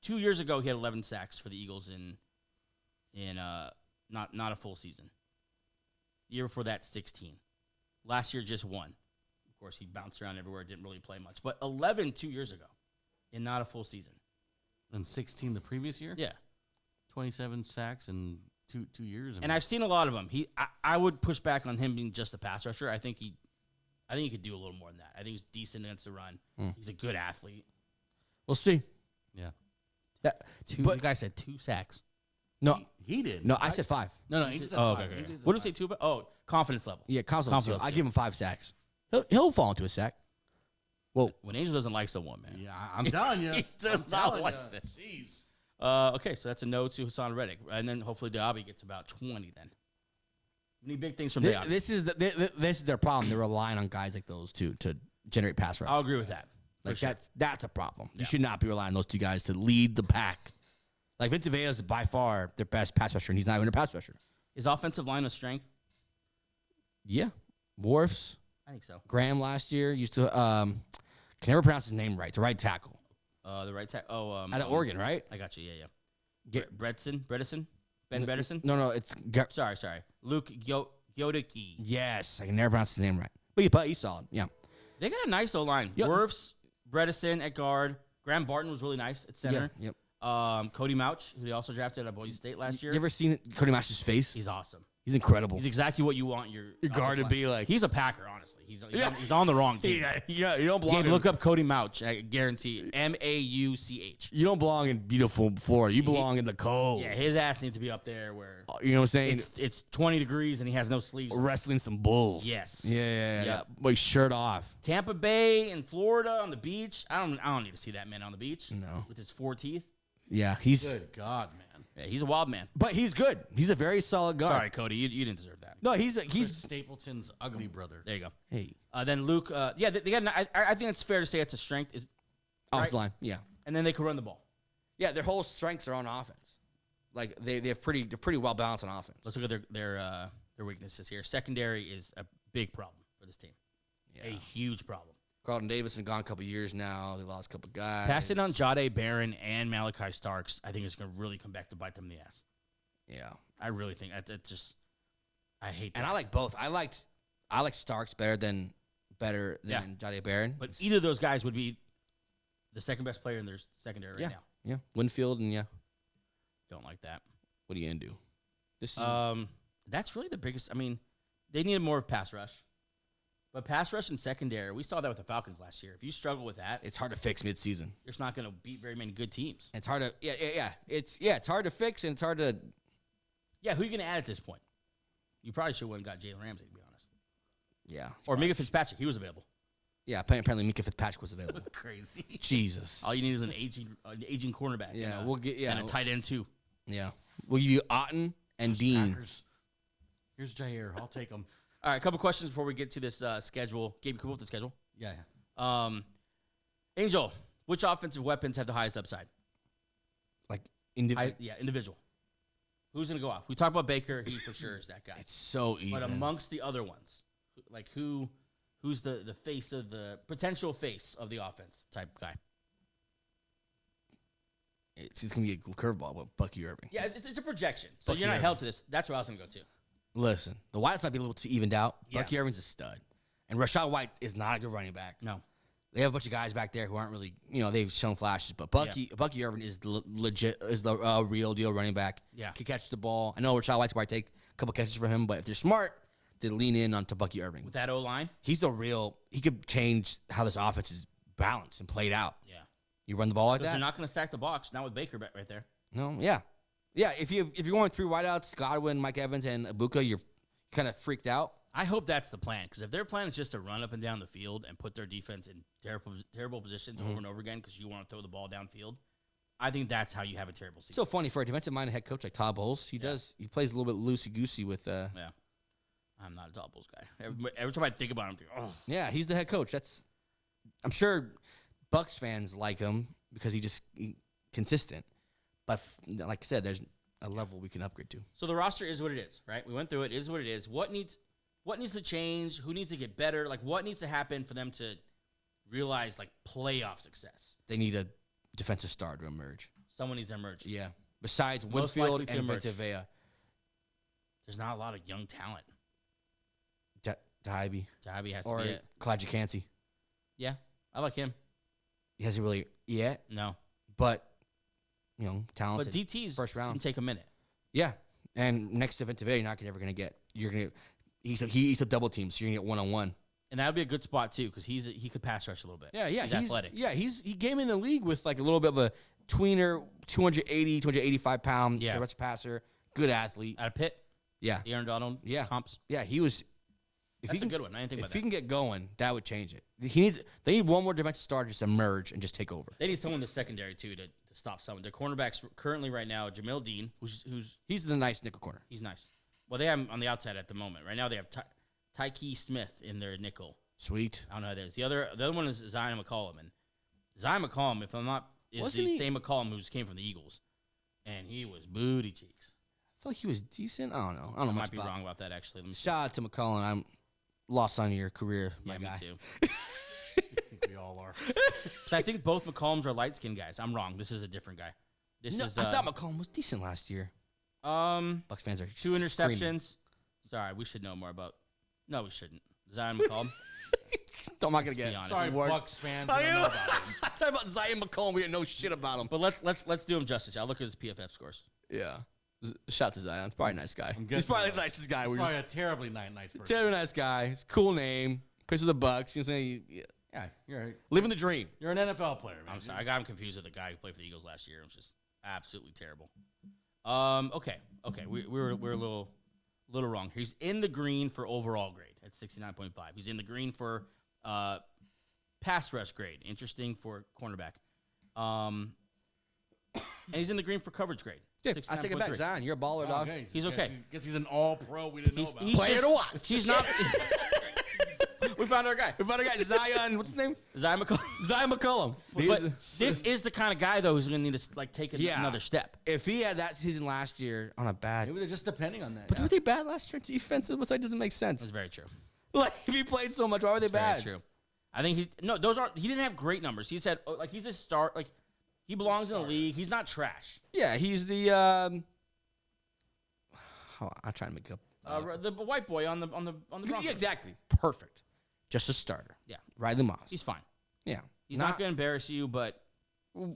2 years ago, he had 11 sacks for the Eagles in not a full season. The year before that, 16. Last year, just 1. Of course, he bounced around everywhere, didn't really play much. But 11 2 years ago, in not a full season. And 16 the previous year. Yeah, 27 sacks in two years. and I've seen a lot of them. I would push back on him being just a pass rusher. I think he could do a little more than that. I think he's decent against the run. He's a good athlete. We'll see. Yeah. The guy said 2 sacks. No, He did. no, I said 5. No, he just said Oh, five. okay. He just said What did you five. say? 2? Oh, confidence level. Yeah, confidence. I too. give him 5 sacks. He'll fall into a sack. Well, When Angel doesn't like someone, man. Yeah, I'm telling you. He does I'm not telling like ya. this. Jeez. Okay, so that's a no to Hasaan Reddick, and then hopefully Diaby gets about 20. Then we need big things from Diaby. this is their problem. They're relying on guys like those to generate pass rush. I'll agree with that. Like For sure. that's a problem. You should not be relying on those 2 guys to lead the pack. Like Vince Vea is by far their best pass rusher, and he's not even a pass rusher. Is offensive line a strength? Yeah, Wharfs, I think so. Graham last year used to can never pronounce his name right. The right tackle The right tackle. Oh, out of Oregon, right? I got you. Yeah. Get- Bredesen, Ben Bredesen. No, it's Sorry. Luke Yodicki. yes. I can never pronounce his name right. But he's solid. Yeah, They got a nice O line. Yep. Wirfs, Bredesen at guard. Graham Barton was really nice at center. Yeah, yep. Cody Mouch, who they also drafted at Boise State last year. You ever seen Cody Mash's face? He's awesome. He's incredible. He's exactly what you want your guard to be like. He's a Packer, honestly. He's on the wrong team. Yeah, you don't belong. Gabe, look up Cody Mouch. I guarantee Mauch. You don't belong in beautiful Florida. You belong in the cold. Yeah, his ass needs to be up there where You know what I'm saying? it's 20 degrees and he has no sleeves. Wrestling some bulls. Yes. Yeah. Yep. Like shirt off. Tampa Bay and Florida on the beach. I don't need to see that man on the beach. No. With his 4 teeth. Yeah, he's. Good God, man. Yeah, he's a wild man. But he's good. He's a very solid guard. Sorry, Cody, you didn't deserve that. No, he's Chris Stapleton's ugly brother. There you go. hey Then Luke. They got. I think it's fair to say it's a strength. Is offensive right? line. Yeah, And then they can run the ball. yeah. Their whole strengths are on offense. Like they're pretty well balanced on offense. Let's look at their weaknesses here. Secondary is a big problem for this team. A huge problem. Carlton Davis has been gone a couple years now. They lost a couple guys. Passing on Jahdae Barron and Malachi Starks, I think it's going to really come back to bite them in the ass. Yeah, I really think that's just. I hate that. and I like both. I like Starks better than Jahdae Barron. But either of those guys would be the second best player in their secondary right now. Yeah, Winfield and Don't like that. what are you gonna do? This is That's really the biggest. I mean, they needed more of pass rush. But pass rush and secondary, we saw that with the Falcons last year. If you struggle with that, it's hard to fix midseason. you're just not going to beat very many good teams. It's hard to It's hard to fix and it's hard to. Yeah, who are you going to add at this point? You probably should have went and got Jalen Ramsey, to be honest. Yeah. Or Mika Fitzpatrick. He was available. Yeah, apparently Mika Fitzpatrick was available. Crazy. Jesus. All you need is an aging cornerback. Yeah, and we'll get and a tight end too. Yeah. We'll give you Otten and Dean. Packers. Here's Jair. I'll take him. All right, a couple questions before we get to this schedule. Gabe, come up with the schedule. Yeah. Angel, which offensive weapons have the highest upside? Like individual. Individual. Who's going to go off? We talked about Baker. He for sure is that guy. It's so even. But amongst the other ones, like who's the face of the potential face of the offense type guy? It's gonna be a curveball with Bucky Irving. Yeah, it's a projection. So Bucky you're not Irving. held to this. That's where I was going to go to. Listen, the Whites might be a little too evened out. Yeah. Bucky Irving's a stud, and Rashad White is not a good running back. No. They have a bunch of guys back there who aren't really, they've shown flashes, but Bucky Irving is the real deal running back. Yeah. Can catch the ball. I know Rashad White's might take a couple catches for him, but if they're smart, they lean in onto Bucky Irving. With that O-line? He could change how this offense is balanced and played out. Yeah. You run the ball like Because that? they're not going to stack the box. Not with Baker right there. No, yeah. Yeah, if you're going 3 wideouts, Godwin, Mike Evans, and Ibuka, you're kind of freaked out. I hope that's the plan, because if their plan is just to run up and down the field and put their defense in terrible positions over and over again because you want to throw the ball downfield, I think that's how you have a terrible season. It's so funny for a defensive-minded head coach like Todd Bowles. He plays a little bit loosey-goosey with. Yeah, I'm not a Todd Bowles guy. Every time I think about him, I'm thinking, oh. Yeah, he's the head coach. I'm sure Bucs fans like him because he's consistent. But like I said, there's a level we can upgrade to. So the roster is what it is, right? We went through it. It is what it is. What needs to change? Who needs to get better? Like, what needs to happen for them to realize, like, playoff success? They need a defensive star to emerge. Someone needs to emerge. Yeah. Besides Most Winfield likely to and emerge. Ventavea. There's not a lot of young talent. Taibbi. Taibbi has to Or be it. Klajikansi. Yeah, I like him. He hasn't really yet, No. but, talented. But DT's first round. can take a minute. Yeah. And next to Ventavea, you're not ever going to get. He eats up double teams, so you're going to get one-on-one. And that would be a good spot, too, because he could pass rush a little bit. Yeah. He's athletic. Yeah, he came in the league with like a little bit of a tweener, 280, 285 pound rush passer, good athlete. Out of Pitt? Yeah. The Aaron Donald comps? Yeah, he was. That's a good one. I didn't think about If that. he can get going, that would change it. They need one more defensive starter to just emerge and just take over. They need someone in the secondary, too, to stop someone. Their cornerbacks currently right now, Jamil Dean, who's He's the nice nickel corner. he's nice. Well, they have him on the outside at the moment. Right now they have Tyke Smith in their nickel. Sweet. I don't know who that is. The other one is Zion McCollum. And Zion McCollum, if I'm not, is Wasn't the he- same McCollum who just came from the Eagles. And he was booty cheeks. I feel like he was decent. I don't know. I don't know I much might be about wrong about that, actually. Let me see. Shout out to McCollum. I'm lost on your career, my Yeah, me guy. too. I think we all are. So I think both McCollums are light-skinned guys. I'm wrong. This is a different guy. This No, is I thought McCollum was decent last year. Bucs fans are 2 interceptions. screaming. Sorry, we should know more about. No, we shouldn't. Zion McCollum. I'm not gonna be get. honest. Sorry, Word. Bucs fans. I don't know about him. I'm talking about Zion McCollum. We didn't know shit about him. But let's do him justice. I'll look at his PFF scores. Yeah. Shout out to Zion. He's probably a nice guy. He's guessing probably so. the nicest guy. He's We're probably just, a terribly nice person. terribly nice guy. He's a cool name. Plays for the Bucs. You know, Yeah, you're right. living the dream. You're an NFL player, man. I'm sorry. I got him confused with the guy who played for the Eagles last year. It was just absolutely terrible. Okay. We're a little wrong. He's in the green for overall grade at 69.5. He's in the green for pass rush grade. Interesting for cornerback. And he's in the green for coverage grade. Yeah, I take it back. 69.3. Zion, you're a baller, dog. Okay, He's okay. Guess he's an all-pro we didn't know about. He's Player just- to watch. He's not. We found our guy. We found a guy, Zion. What's his name? Zion McCollum. Zion McCollum. But this is the kind of guy, though, who's going to need to take another step. If he had that season last year on a bad, Maybe they're just depending on that. but were they bad last year defensive? Which doesn't make sense. That's very true. Like if he played so much, why were they bad? Very true. I think he didn't have great numbers. He said he's a start, like he belongs in the league. He's not trash. Yeah, he's the. I'm trying to make up. The white boy on the Broncos. Yeah, exactly. Perfect. Just a starter. Yeah. Riley Moss. He's fine. Yeah. He's not going to embarrass you, but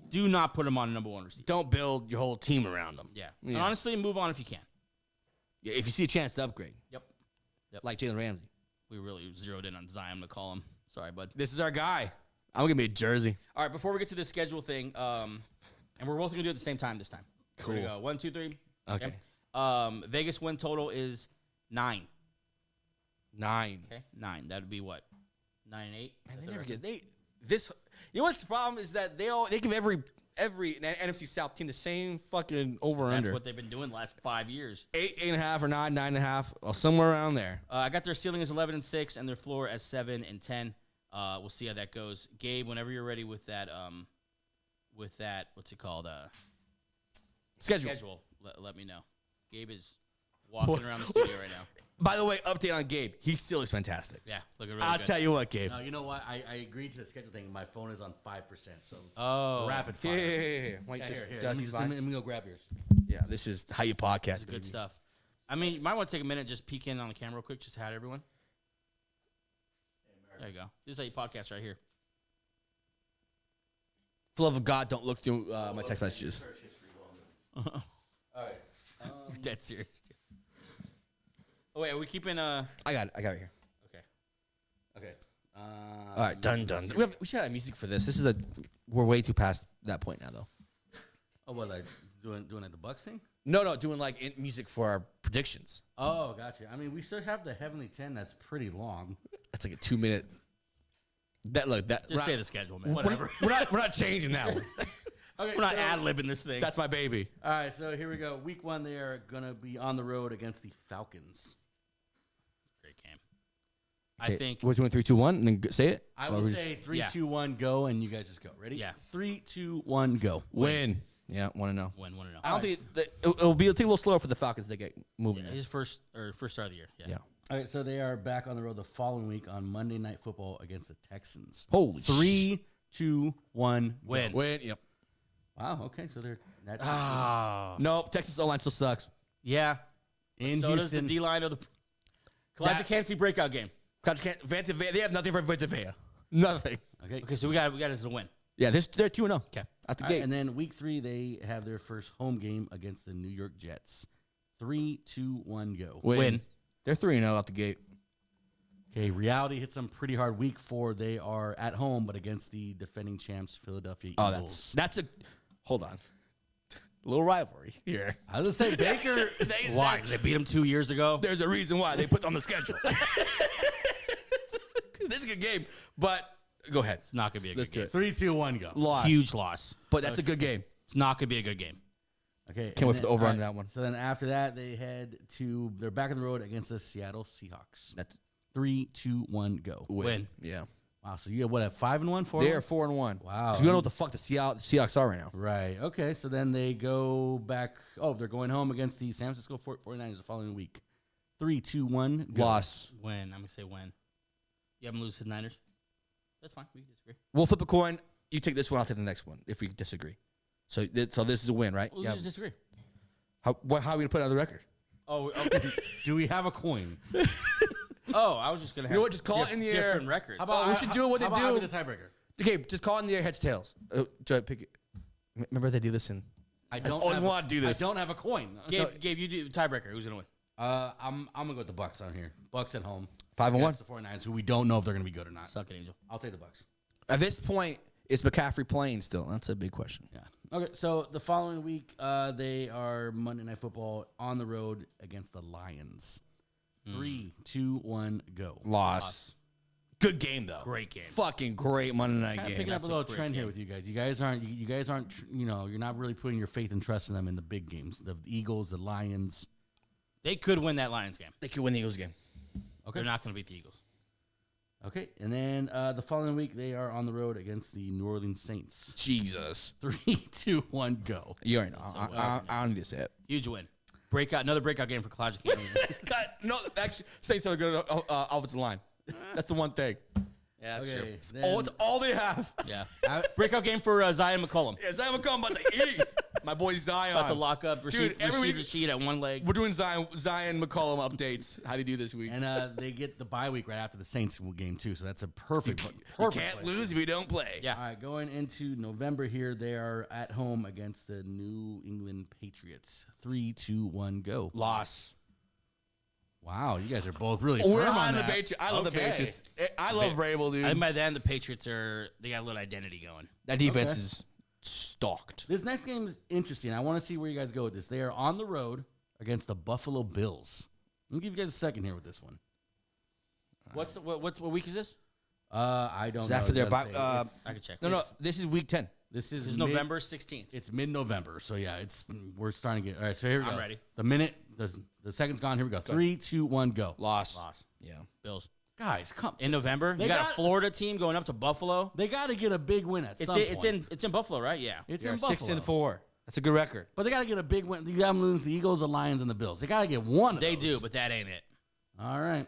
do not put him on number 1 receiver. Don't build your whole team around him. Yeah. And honestly, move on if you can. Yeah, if you see a chance to upgrade. Yep. Like Jalen Ramsey. We really zeroed in on Zion McCollum. Sorry, bud. This is our guy. I'm going to be a jersey. All right, before we get to the schedule thing, and we're both going to do it at the same time this time. Cool. Here we go. 1, 2, 3. Okay. Vegas win total is 9. 9. Okay, 9. That would be what? 9 and 8. Man, they never get this. You know what's the problem is that they give every NFC South team the same fucking over That's under. what they've been doing the last 5 years. 8.5 or 9, 9.5, or somewhere around there. I got their ceiling as 11 and 6, and their floor as 7 and 10. We'll see how that goes. Gabe, whenever you're ready with that, what's it called? Schedule. Let me know. Gabe is walking around the studio right now. By the way, update on Gabe. He still is fantastic. Yeah, looking really I'll good. tell you what, Gabe. You know what? I agreed to the schedule thing. My phone is on 5%, so rapid Here, fire. here. Wait, Here. just Let me go grab yours. yeah, this is how you podcast. Good baby. stuff. I mean, you might want to take a minute, just peek in on the camera real quick, just to hi to everyone. There you go. This is how you podcast right here. For the love of God, don't look through my text messages. All right. You're dead serious, dude. Oh, wait, are we keeping I got it right here. Okay. All right, done. We should have music for this. We're way too past that point now, though. Oh, well, like, do Doing like the Bucs thing? No, doing like music for our predictions. Oh, gotcha. I mean, we still have the Heavenly 10 that's pretty long. That's like a 2-minute. Just say the schedule, man. Whatever. We're not changing that one. Okay, We're not ad-libbing this thing. That's my baby. All right, so here we go. Week 1, they are going to be on the road against the Falcons. Great game. I think. We're doing 3, 2, 1, and then say it. I will say 3, 2, 1, go, and you guys just go. Ready? Yeah. 3, 2, 1, go. Win. Yeah, want to know. Win, want to know. I don't think it'll take a little slower for the Falcons to get moving. His first start of the year. Yeah. All right, so they are back on the road the following week on Monday Night Football against the Texans. Holy 3, 2, 1, Win. Win. Yep. Wow, okay, so they're Nope. Texas O-line still sucks. Yeah. in So does the Houston. D-line of the Kalijah Kancey see breakout game. They have nothing for Vantavea. Nothing. Okay, So we got us as a win. Yeah, they're 2-0. Okay. At the All gate. right, and then week 3, they have their first home game against the New York Jets. 3, 2, 1, go. Win. They're 3-0 out the gate. Okay, reality hits them pretty hard. Week 4, they are at home, but against the defending champs, Philadelphia Oh, Eagles. that's a. Hold on. A little rivalry here. I was going to say, Baker. Why? Because they beat him 2 years ago. There's a reason why they put on the schedule. This is a good game, but go ahead. It's not going to be a Let's good game. do 3, 2, 1, go. Loss. Huge loss. But that's a good game. It's not going to be a good game. Okay. Can't wait for the over on that one. So then after that, they're back on the road against the Seattle Seahawks. That's 3, 2, 1, go. Win. Yeah. Wow, so you have what, at 5-1, 4? They're 4-1. Wow. So we don't know what the fuck the Seahawks are right now. Right. Okay. So then they go back. Oh, they're going home against the San Francisco 49ers the following week. 3, 2, 1, go. Loss. Win. I'm going to say win. You have them lose to the Niners? That's fine. We can disagree. We'll flip a coin. You take this one, I'll take the next one if we disagree. So this is a win, right? We'll just disagree. How are we going to put it on the record? Oh, okay. Do we have a coin? Oh, I was just going to have know what? Just call it in the air. different records. we should do what they how about I do. be the tiebreaker? Okay, just call it in the air, heads, tails. Pick it. Remember they do this in. I don't always want to do this. I don't have a coin. Gabe, you do tiebreaker. Who's going to win? I'm gonna go with the Bucs on here. Bucs at home. 5-1. Against the 49ers, who we don't know if they're gonna be good or not. Suck it, Angel. I'll take the Bucs. At this point, is McCaffrey playing still? That's a big question. Yeah. Okay. So the following week, they are Monday Night Football on the road against the Lions. 3, 2, 1, go. Loss. Good game though. Great game. Fucking great Monday night game. Picking up a little great trend here game. with you guys. You guys aren't. You're not really putting your faith and trust in them in the big games. The Eagles, the Lions. They could win that Lions game. They could win the Eagles game. Okay. They're not going to beat the Eagles. Okay. And then the following week, they are on the road against the New Orleans Saints. Jesus. 3, 2, 1, go. You already know. I don't need to say it. Huge win. Another breakout game for Kalijah Kancey. No, actually, Saints have a good offensive line. That's the one thing. Yeah, that's Okay. true. Then- It's all they have. Yeah. Breakout game for Zion McCollum. Yeah, Zion McCollum about to eat. My boy Zion. About to lock up, Dude, every receive the week- sheet at one leg. We're doing Zion McCollum updates. How do you do this week? And they get the bye week right after the Saints game too, so that's a perfect. You perfect can't place. lose if you don't play. Yeah. All right, going into November here, they are at home against the New England Patriots. 3, 2, 1, go. Loss. Wow, you guys are both really We're firm on on the that. Patriots. I love the Okay. Patriots. I love Vrabel, dude. I think by then the Patriots they got a little identity going. That defense Okay. is stalked. This next game is interesting. I want to see where you guys go with this. They are on the road against the Buffalo Bills. I'm gonna give you guys a second here with this one. What week is this? I don't Is know. that for It their doesn't bye? say. I can check. No, this is week 10. This It's is November 16th. It's mid-November, so yeah, we're starting to get. All right, so here we go. I'm ready. The second's gone. Here we go. 3, 2, 1, go. Loss. Yeah. Bills. Guys, come. In November, They you got got- a Florida team going up to Buffalo. They got to get a big win at some point. It's in Buffalo, right? Yeah. It's You're in Buffalo. 6-4. That's a good record. But they got to get a big win. You got them lose the Eagles, the Lions, and the Bills. They got to get one of They those. do, but that ain't it. All right.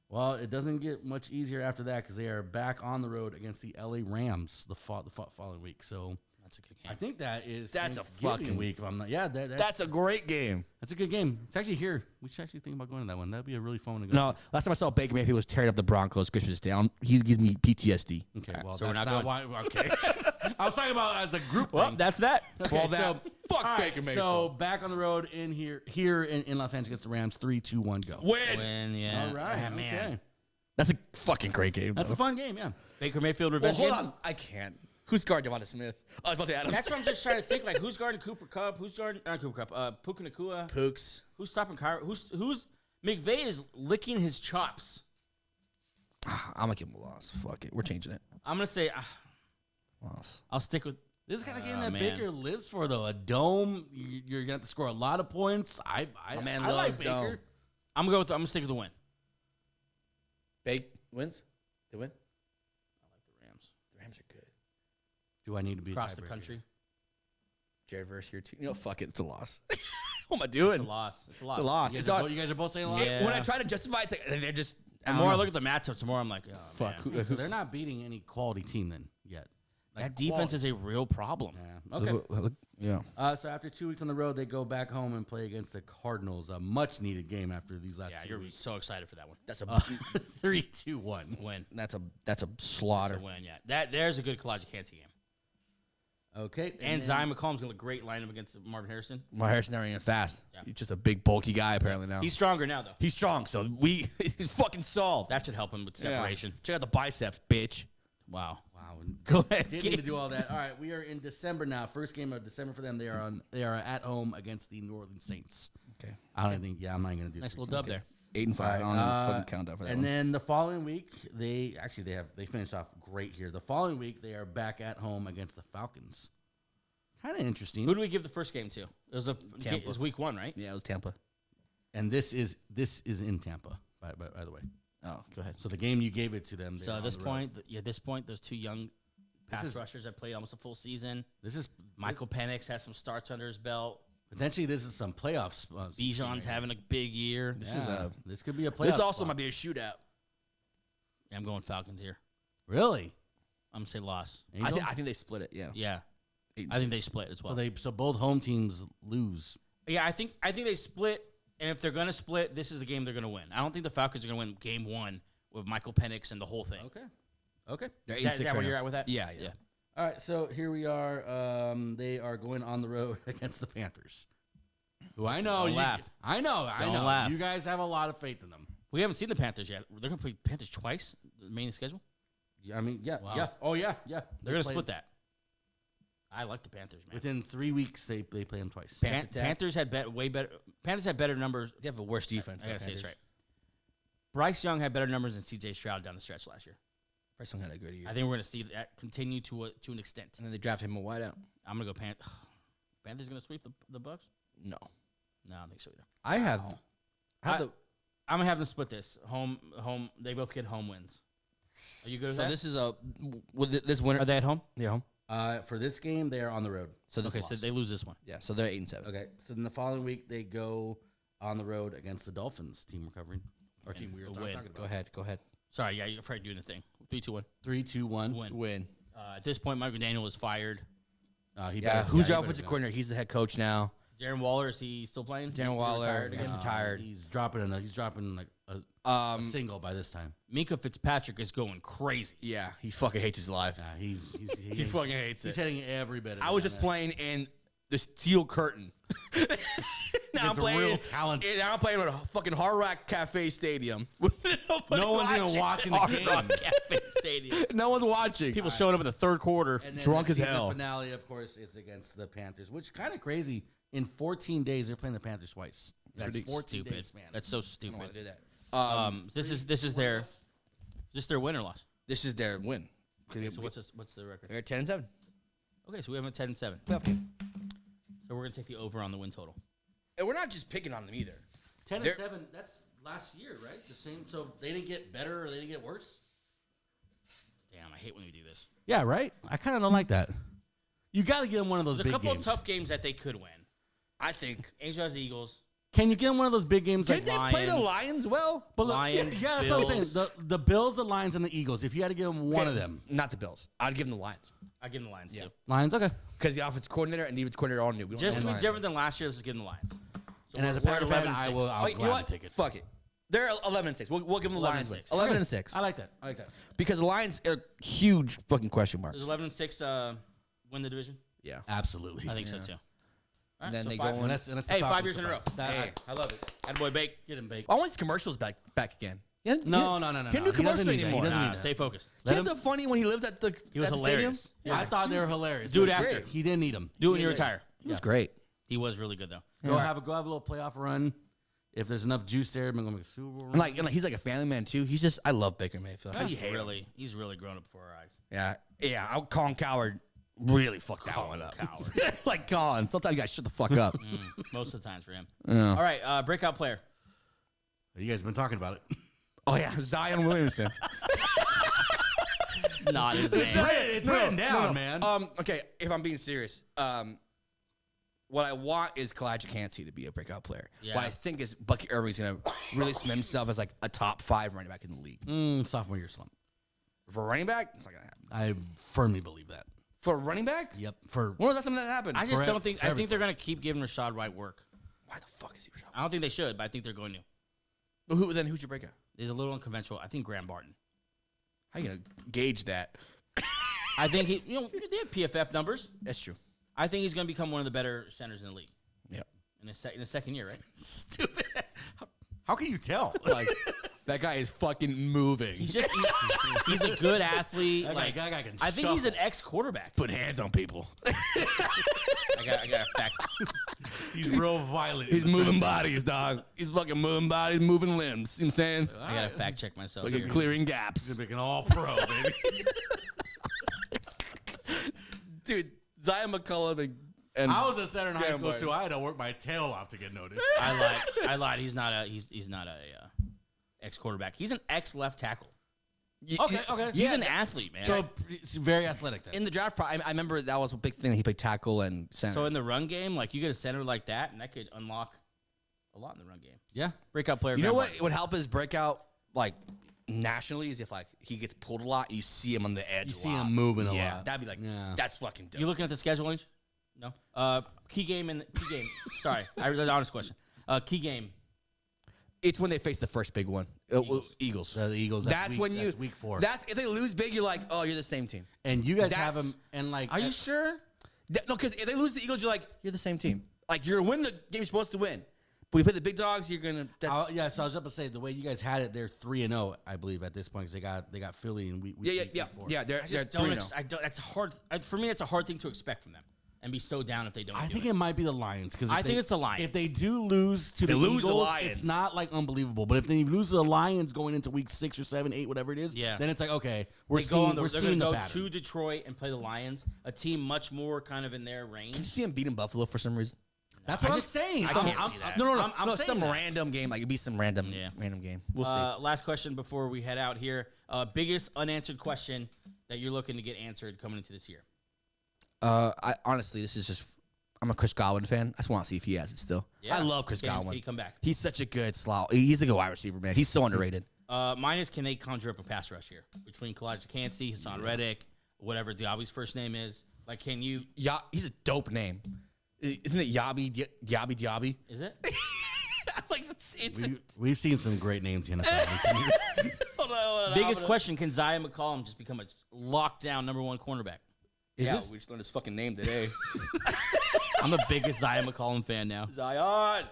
Well, it doesn't get much easier after that because they are back on the road against the LA Rams the following week. So That's a good game. I think that's That's a Thanksgiving fucking- week. If I'm not, yeah, That's a great game. that's a good game. It's actually here. We should actually think about going to that one. That'd be a really fun one to go. No, last time I saw Baker Mayfield was tearing up the Broncos Christmas Day. He gives me PTSD. Okay, well, so that's we're not not why. Okay, I was talking about as a group. Well, thing. that's that. Okay, Well, that- fuck all Baker Mayfield. So back on the road in here in Los Angeles against the Rams. 3, 2, 1, go. Win, yeah. All right, Ah, man. okay. That's a fucking great game. That's a fun game. Yeah. Baker Mayfield Well, revenge hold game? on. I can't. Who's guarding Devonta Smith? Oh, Devonta Adams. That's what I'm just trying to think. Like, who's guarding Cooper Kupp? Who's guarding not Cooper Kupp? Puka Nacua. Pooks. Who's stopping Kyrie? Who's McVay is licking his chops. I'm gonna give him a loss. Fuck it. We're changing it. I'm gonna say Loss. I'll stick with. This is the kind of game that man. Baker lives for, though. A dome. You're gonna have to score a lot of points. I man I like loves Baker. dome. I'm gonna stick with the win. Bake wins. They win. I like the Rams. The Rams are good. Do I need to be Across a the tiebreaker? country. Jared versus your team. Fuck it. It's a loss. What am I doing? It's a loss. It's a loss. It's a loss. You It's guys, all- are, you guys are both saying a lot? Yeah. When I try to justify it, it's like they're just. The more I look at the matchups, the more I'm like, oh, Fuck. man. So they're not beating any quality team then yet. That defense is a real problem. Yeah. Okay. Yeah. So after 2 weeks on the road, they go back home and play against the Cardinals. A much needed game after these last Yeah, 2 you're weeks. so excited for that one. That's a 3-2-1. Win. that's a That's slaughter. a win, yeah. There's a good Kalijah Kancey game. Okay. And then- Zion McCollum's going to look great lineup against Marvin Harrison. My Harrison never even fast. Yeah. He's just a big bulky guy apparently now. He's stronger now, though. He's strong, so he's fucking solved. That should help him with separation. Check out the biceps, bitch. Wow. Wow. Go ahead. Didn't need to do all that. All right, we are in December now. First game of December for them. They are at home against the New Orleans Saints. Okay. I don't think. Yeah, I'm not going to do. Nice three little dub teams. there. 8-5. I don't even fucking count out for that. And one. then the following week, they finished off great here. The following week, they are back at home against the Falcons. Kind of interesting. Who do we give the first game to? It was Tampa. it was week 1, right? Yeah, it was Tampa. And this is in Tampa, by the way. Oh, go ahead. So the game you gave it to them. So they're at on this the road. point, those two young pass is- rushers that played almost a full season. This is Michael Penix has some starts under his belt. potentially this is some playoffs. Bijan's having a big year. This could be a playoff. This also spot. might be a shootout. I'm going Falcons here. Really. I'm going to say loss. I think they split it. Yeah. Yeah. 8-6. I think they split as well. So both home teams lose. Yeah, I think they split, and if they're going to split, this is the game they're going to win. I don't think the Falcons are going to win game 1 with Michael Penix and the whole thing. Okay. They're Is 8-6 that right where now. you're at with that? Yeah. All right, so here we are. They are going on the road against the Panthers. Who I know. Don't laugh. I know. Don't laugh. You guys have a lot of faith in them. We haven't seen the Panthers yet. They're going to play Panthers twice, the main schedule. Yeah, I mean, yeah, Wow. yeah. Oh, yeah, yeah. They're going to play- split that. I like the Panthers, man. Within 3 weeks, they play them twice. Panthers had way better. Panthers had better numbers. They have a worse defense. I gotta say this right. Bryce Young had better numbers than C.J. Stroud down the stretch last year. Bryce Young had a good year. I think we're gonna see that continue to an extent. And then they drafted him a wideout. I'm gonna go Panthers gonna sweep the Bucs? No. No, I don't think so either. I have. I'm gonna have them split this. Home. They both get home wins. Are you good with So that? this is this winner. Are they at home? They're home. For this game, they are on the road. So this Okay, so loss. they lose this one. Yeah. So they're 8-7. Okay, so then the following week, they go on the road against the Dolphins. Team we're covering. Or team we were talking win. about. Go ahead. Sorry, yeah, you're afraid of doing the thing. 3-2-1. 3-2-1. Win. Win. At this point, Mike McDaniel is fired. Who's your offensive coordinator? He's the head coach now. Darren Waller, is he still playing? Darren He Waller retired is again? retired. He's dropping like a single by this time. Minka Fitzpatrick is going crazy. Yeah, he fucking hates his life. Yeah, He fucking hates He's it. hitting every bit of I was it. just playing in the Steel Curtain. Now It's a real talent. Now I'm playing at a fucking Hard Rock Cafe Stadium. No one's even watching the Hard game. Rock Cafe Stadium. No one's watching. People showing up in the third quarter. And then Drunk the as season hell. finale, of course, is against the Panthers, which kind of crazy. In 14 days, they're playing the Panthers twice. That's 14 stupid. days, man. That's so I stupid. want to do that. This is their win or loss. This is their win. So what's the record? They're 10-7. Okay, so we have a 10-7. Playoff game. So we're gonna take the over on the win total. And we're not just picking on them either. 10 They're- and 7. That's last year, right? The same. So they didn't get better or they didn't get worse. Damn, I hate when we do this. Yeah, right. I kind of don't like that. You got to give them one of those There's a big couple games. of tough games that they could win. I think. Angels, Eagles. Can you give them one of those big games? Did Like, they play the Lions. Lions well? but Lions, yeah, that's what I'm saying. Bills. The Bills, the Lions, and the Eagles. If you had to give them one of them, Not the Bills. I'd give them the Lions. I give them the Lions too. Lions. Okay. Because the offensive coordinator and defensive coordinator are all new. We don't Just know to be the different than last year, let's just give them the Lions. So And as a we're Packer fan, 11-6. I'll Lions. You know gladly what? take it. Fuck it. They're 11-6. We'll give them the Lions. 11-6. 11-6. I like that. I like that. Because the Lions are huge fucking question mark. Does 11-6 win the division? Yeah. Absolutely. I think so too. All right, then so they five- go And on. that's the Hey, Falcons 5 years in a row. surprise. Hey, I love it. Attaboy Bake. Get him baked. I want these commercials back again. Yeah, No. Can't do commercials anymore. He doesn't need Nah, that. stay focused. Can't the funny when he lived at the He was at the hilarious. stadium? Yeah, I thought they were hilarious. Do it but after. great. He didn't need them. Do it when you retire. It was great. He was really good though. Go have a little playoff run. If there's enough juice there, I'm gonna make a Super Bowl. And like he's like a family man too. I love Baker Mayfield. How do you hate him? He's really grown up before our eyes. Yeah. I'll Colin Coward really fucked that one up. Coward. Like Colin, sometimes you guys shut the fuck up. Most of the times for him. Yeah. All right, breakout player. You guys have been talking about it. Oh yeah, Zion Williamson. It's not his name. It's written down, man. Okay, if I'm being serious, what I want is Kalijah Kancey to be a breakout player. Yeah. What I think is Bucky Irving's gonna really cement himself as like a top 5 running back in the league. Sophomore year slump. For a running back, it's not gonna happen. I firmly believe that. For a running back, Yep. For when was that something that happened? I just For don't think. I think they're going to keep giving Rashad White work. Why the fuck is he? I don't think they should, but I think they're going to. But who's your breakout? He's a little unconventional. I think Graham Barton. How you gonna gauge that? I think they have PFF numbers. That's true. I think he's going to become one of the better centers in the league Yeah. in his second year, right? stupid. How can you tell? Like That guy is fucking moving. He's just he's a good athlete. that guy can I think he's shuffle. an ex-quarterback. put hands on people. I got a fact. He's real violent. He's moving bodies, dog. He's fucking moving bodies, moving limbs. You know what I'm saying? I got to fact check myself. Like here. clearing He's gaps. making all pro, baby. Dude, Zion McCullum and I was a center in high Graham school Barton. too. I had to work my tail off to get noticed. I lied. He's not a ex-quarterback. He's an ex-left tackle. Okay. He's an athlete, man. So it's very athletic. Then. in the draft, I remember that was a big thing. He played tackle and center. So in the run game, like you get a center like that, and that could unlock a lot in the run game. Yeah. Breakout player. you know Graham what Barton. would help his breakout like nationally is if like he gets pulled a lot and you see him on the edge. You a see lot. him moving a Yeah, lot. that'd be like that's fucking dope. You looking at the scheduling? No. Key game. Sorry, that's an honest question. Key game. It's when they face the first big one. Eagles. The Eagles. That's when that's week 4. That's if they lose big, you're like, oh, you're the same team. And you guys have That's- them. And like, Are you sure? No, because if they lose the Eagles, you're like, you're the same team. Like you're gonna win the game you're supposed to win. But we play the big dogs, you're gonna. That's, yeah. So I was up to say the way you guys had it, they're 3-0, I believe, at this point because they got Philly and week 4. yeah. They're I just they're don't. 3-0. I don't. That's hard. For me, it's a hard thing to expect from them, and be so down if they don't. I do think it. it might be the Lions because I think it's the Lions. If they do lose to the lose the Eagles, Lions. it's not like unbelievable. But if they lose to the Lions going into week 6 or 7, 8, whatever it is, Yeah. then it's like okay, we're They're going seeing to the go pattern. to Detroit and play the Lions, a team much more kind of in their range. Can you see him beating Buffalo for some reason? That's what I'm saying. I So can't I'm- see that. No. I'm saying some that. random game. Like it'd be some random game. We'll see. Last question before we head out here. Biggest unanswered question that you're looking to get answered coming into this year. I honestly, this is just. I'm a Chris Godwin fan. I just want to see if he has it still. Yeah. I love Chris Can Godwin. he come back? He's such a good slot. He's a good wide receiver, man. He's so underrated. Mine is, can they conjure up a pass rush here between Kalijah Kancey, Hasaan Reddick, whatever Diaby's first name is? Like, can you? Yeah, he's a dope name. Isn't it Diaby? Is it? Like it's We've seen some great names in the NFL. hold on. Biggest question: can Zion McCollum just become a lockdown #1 cornerback? We just learned his fucking name today. I'm the biggest Zion McCollum fan now. Zion.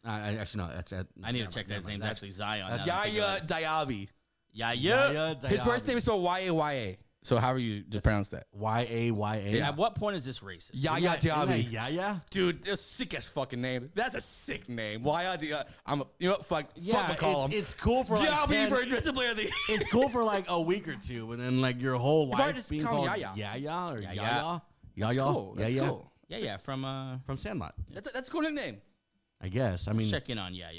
Actually no, that's I need to check that his name's actually Zion. now that I think Yaya about it. Diaby. Yaya. His first name is spelled Y-A-Y-A. So how are you to pronounce that? YAYA. At what point is this racist? Yaya Diaby. Yeah. Dude, that's a sick ass fucking name. That's a sick name. Yaya Diaby. You know what? Fuck Yeah, McCollum. it's cool for like Diaby 10 for defensive player of the year. It's cool for like a week or two, and then like your whole probably life just being call him called Yaya. Yaya or Yaya. Yaya. That's cool. That's cool. Yeah, from From Sandlot. That's a cool nickname. I guess. I mean, check in on yeah.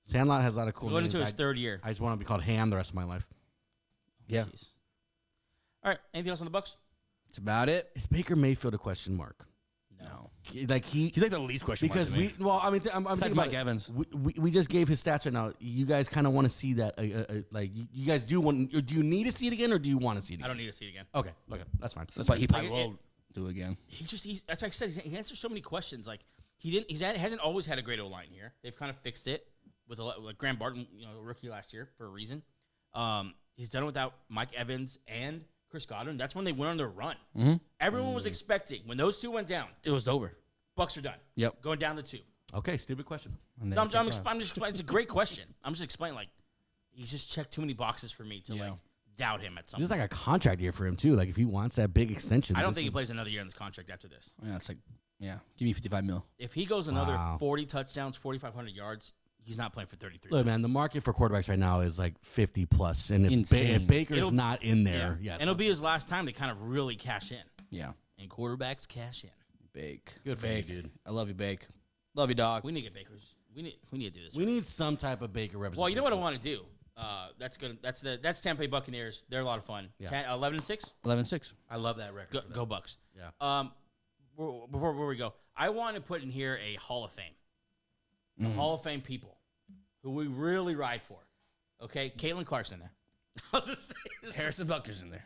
Sandlot has a lot of cool Going names. into his third year. I just want to be called Ham the rest of my life. Yeah. Jeez. All right. Anything else on the Bucs? That's about it. Is Baker Mayfield a question mark? No. Like He's like the least question mark because to me. I'm Besides thinking Mike about it. Evans. We just gave his stats right now. You guys kind of want to see that, like you guys do want. Do you need to see it again, or do you want to see it again? I don't need to see it again. Okay, that's fine. That's But fine. he probably Like, will do it again. That's like I said. He answers so many questions. Like he hasn't always had a great O-line here. They've kind of fixed it with like Graham Barton, rookie last year for a reason. He's done it without Mike Evans and Chris Godwin. That's when they went on their run. Mm-hmm. Everyone was expecting when those two went down. It was over. Bucs are done. Yep. Going down the 2. Okay, stupid question. No, I'm just explaining. It's a great question. I'm just explaining, like, he's just checked too many boxes for me to, like, doubt him at some This is point. like a contract year for him, too. Like, if he wants that big extension. I don't think he plays another year in this contract after this. Yeah, it's like, give me 55 mil. If he goes another 40 touchdowns, 4,500 yards, he's not playing for 33. Look, man, the market for quarterbacks right now is like 50 plus. And if Baker's not in there, and it'll be his last time to kind of really cash in. Yeah. And quarterbacks cash in. Bake. good for you, dude. I love you, Bake. Love you, dog. We need to get Bakers. We need to do this. We need some type of Baker representation. Well, you know what I want to do? That's good. That's Tampa Bay Buccaneers. They're a lot of fun. Yeah. 11-6. 11-6. I love that record. Go Bucs. Yeah. Before we go, I want to put in here a Hall of Fame. The Hall of Fame people who we really ride for. Okay, Caitlin Clark's in there. I was just saying Harrison Butker's in there.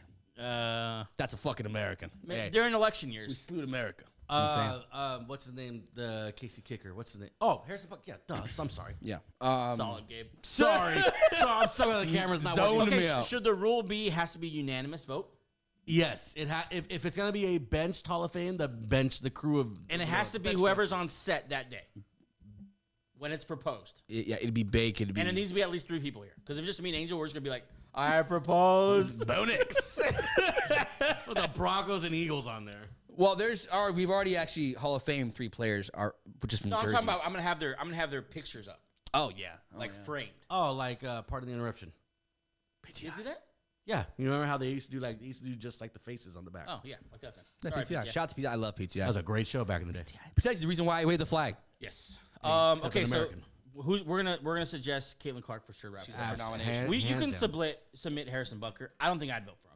That's a fucking American. During election We years. salute America. You know what I'm saying? what's his name? The Casey kicker. What's his name? Oh, Harrison Buck. Yeah, duh. I'm sorry. Yeah. Solid, Gabe. Sorry. I'm sorry the camera's not working. Zoned Okay, me out. should the rule be has to be unanimous vote? Yes, if it's gonna be a benched Hall of Fame, the crew of And it has to be whoever's on set that day when it's proposed. It'd be Bake. It'd be And it needs to be at least 3 people here. Because if it's just me and Angel, we're just going to be like, I propose. Bonix. with the Broncos and Eagles on there. Well, we've already actually Hall of Fame 3 players are just from No, I'm jerseys. talking about I'm gonna have their pictures up, Oh yeah. framed. Oh, like part of the interruption. Did you do that? Yeah, you remember how they used to do just like the faces on the back. Oh yeah, like that. Yeah, Sorry, PTI. Shout out to PTI. I love PTI. That was a great show back in the day. PTI is the reason why I waved the flag. Yes. except Okay, an so American. we're gonna suggest Caitlin Clark for sure. She's up for nomination. Hand- You can hands down. submit Harrison Butker. I don't think I'd vote for him.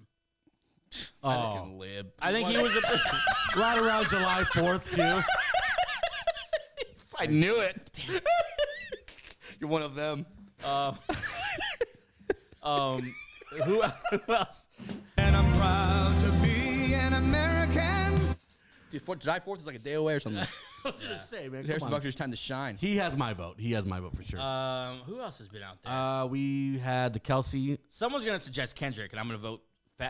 Oh, Lib. I think he was right around July 4th too. I knew it. Damn it. You're one of them. Who else? And I'm proud to be an American. Dude, July 4th is like a day away or something. I was gonna say, man. Harrison Butker's time to shine. He has my vote. He has my vote for sure. Who else has been out there? We had the Kelsey. Someone's gonna suggest Kendrick, and I'm gonna vote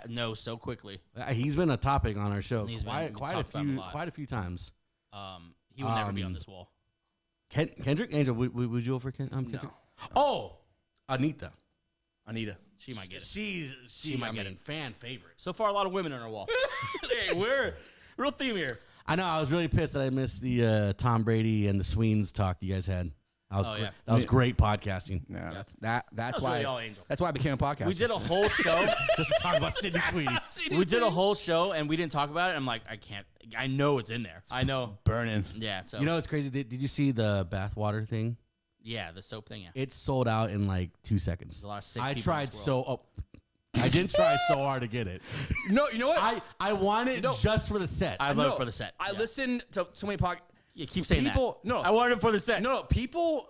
no so quickly. He's been a topic on our show He's been quite talked about a lot. a few times. He will never be on this wall. Kendrick Angel, would you vote for Kendrick? No. Oh, Anita. She might get it. She might get it. Fan favorite. So far, a lot of women on our wall. Hey, we're real theme here. I know. I was really pissed that I missed the Tom Brady and the Sweens talk you guys had. That was great podcasting. Yeah, that's was why. really all Angel. That's why I became a podcast. We did a whole show. Just to talk about Sidney Sweeney. We did a whole show, and we didn't talk about it. I'm like, I can't. I know it's in there. I know. burning. Yeah. So You know what's crazy? Did you see the bathwater thing? yeah, the soap thing. Yeah. It sold out in like 2 seconds. There's a lot of sick I people in tried this world. I didn't try so hard to get it. No, you know what? I want it just for the set. I voted for the set. I Yeah. listened to so many podcasts. You keep saying People- that. no. I wanted it for the set. No, people.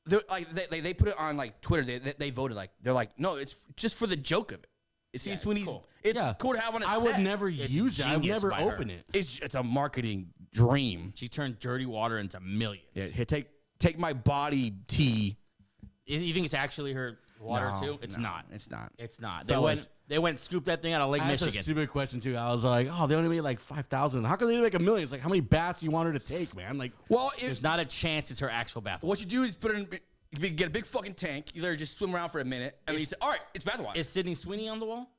They put it on like Twitter. They voted like they're like no, it's just for the joke of it. It's Yeah, it's Sweeney's. cool. It's Yeah. cool to have on a I set. would never It's use it. I would genius never by her. open it. It's a marketing dream. She turned dirty water into millions. Yeah, here, take my body tea. You think it's actually her water No, too? It's no, not. It's not. It's not. Fellas. They went scoop that thing out of Lake That's Michigan. a stupid question too. I was like, oh, they only made like 5,000. How come they make $1 million? It's like how many baths you want her to take, man? Like, Well, There's not a chance it's her actual bathwater. what you do is put it in. You get a big fucking tank. You let her just swim around for a minute, and then you say, "All right, it's bath water." Is Sydney Sweeney on the wall?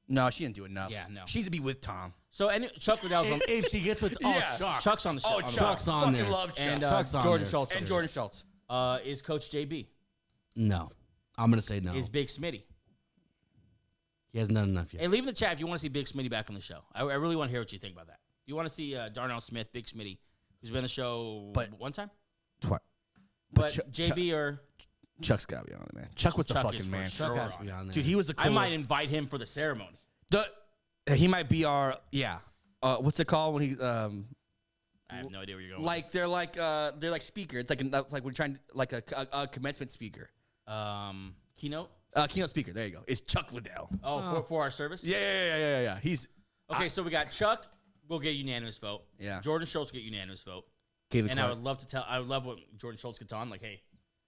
No, she didn't do enough. Yeah, no. She needs to be with Tom. So Chuck Liddell's on. if she gets with Yeah. Chuck's on the show. Oh, on the Chuck. wall. Chuck's on Fucking there. love Chuck. And Chuck's on Jordan there. Schultz. And Jordan Schultz. Is Coach JB? no, I'm gonna say no. Is Big Smitty? He hasn't done enough yet. Hey, leave in the chat if you want to see Big Smitty back on the show. I really want to hear what you think about that. You want to see Darnell Smith, Big Smitty, who's been on the show one time? Twice. But JB or Chuck's gotta be on it, man. Chuck was the Chuck is fucking for man. sure. Chuck has to be on there. Dude, he was the I coolest. might invite him for the ceremony. He might be our what's it called when he I have no idea where you're going. like they're like speaker. It's like we're trying like a commencement speaker. Keynote. Keynote speaker. There you go. It's Chuck Liddell. Oh, for our service. Yeah. He's Okay, so we got Chuck. Will get unanimous vote. Yeah. Jordan Schultz get unanimous vote. Caleb And Clark. I would love to tell. I would love what Jordan Schultz gets on. Like, hey,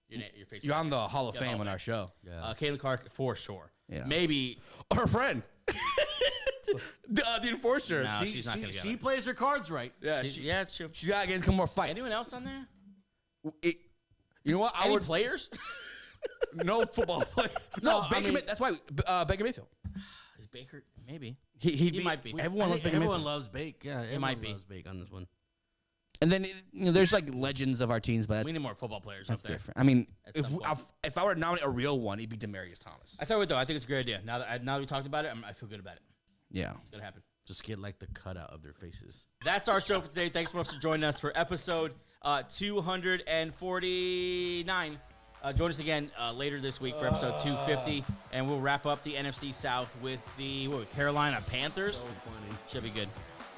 your face. You're on the Hall of Yeah, the Fame Hall on of our show. Yeah. Caitlin Clark for sure. Yeah. Maybe. Our friend, the enforcer. No, she's not gonna get She it. plays her cards right. Yeah, Yeah, it's true. she's gotta get some more fights. Anyone else on there? You know what? Any players? No football player. No, Baker. That's why Baker Mayfield. Is Baker? Maybe. He might be. Everyone loves Baker Everyone Mayfield. loves Bake. Yeah, everyone might be. loves Bake on this one. And then there's like legends of our teams, but We that's need more football players up there. different. I mean, At some point. if I were to nominate a real one, it'd be Demaryius Thomas. I tell you what, though, I think it's a great idea. Now that we talked about it, I feel good about it. Yeah. It's gonna happen. Just get like the cutout of their faces. That's our show for today. Thanks so much for joining us for episode 249. Join us again later this week for episode 250, and we'll wrap up the NFC South with the Carolina Panthers. So funny. Should be good.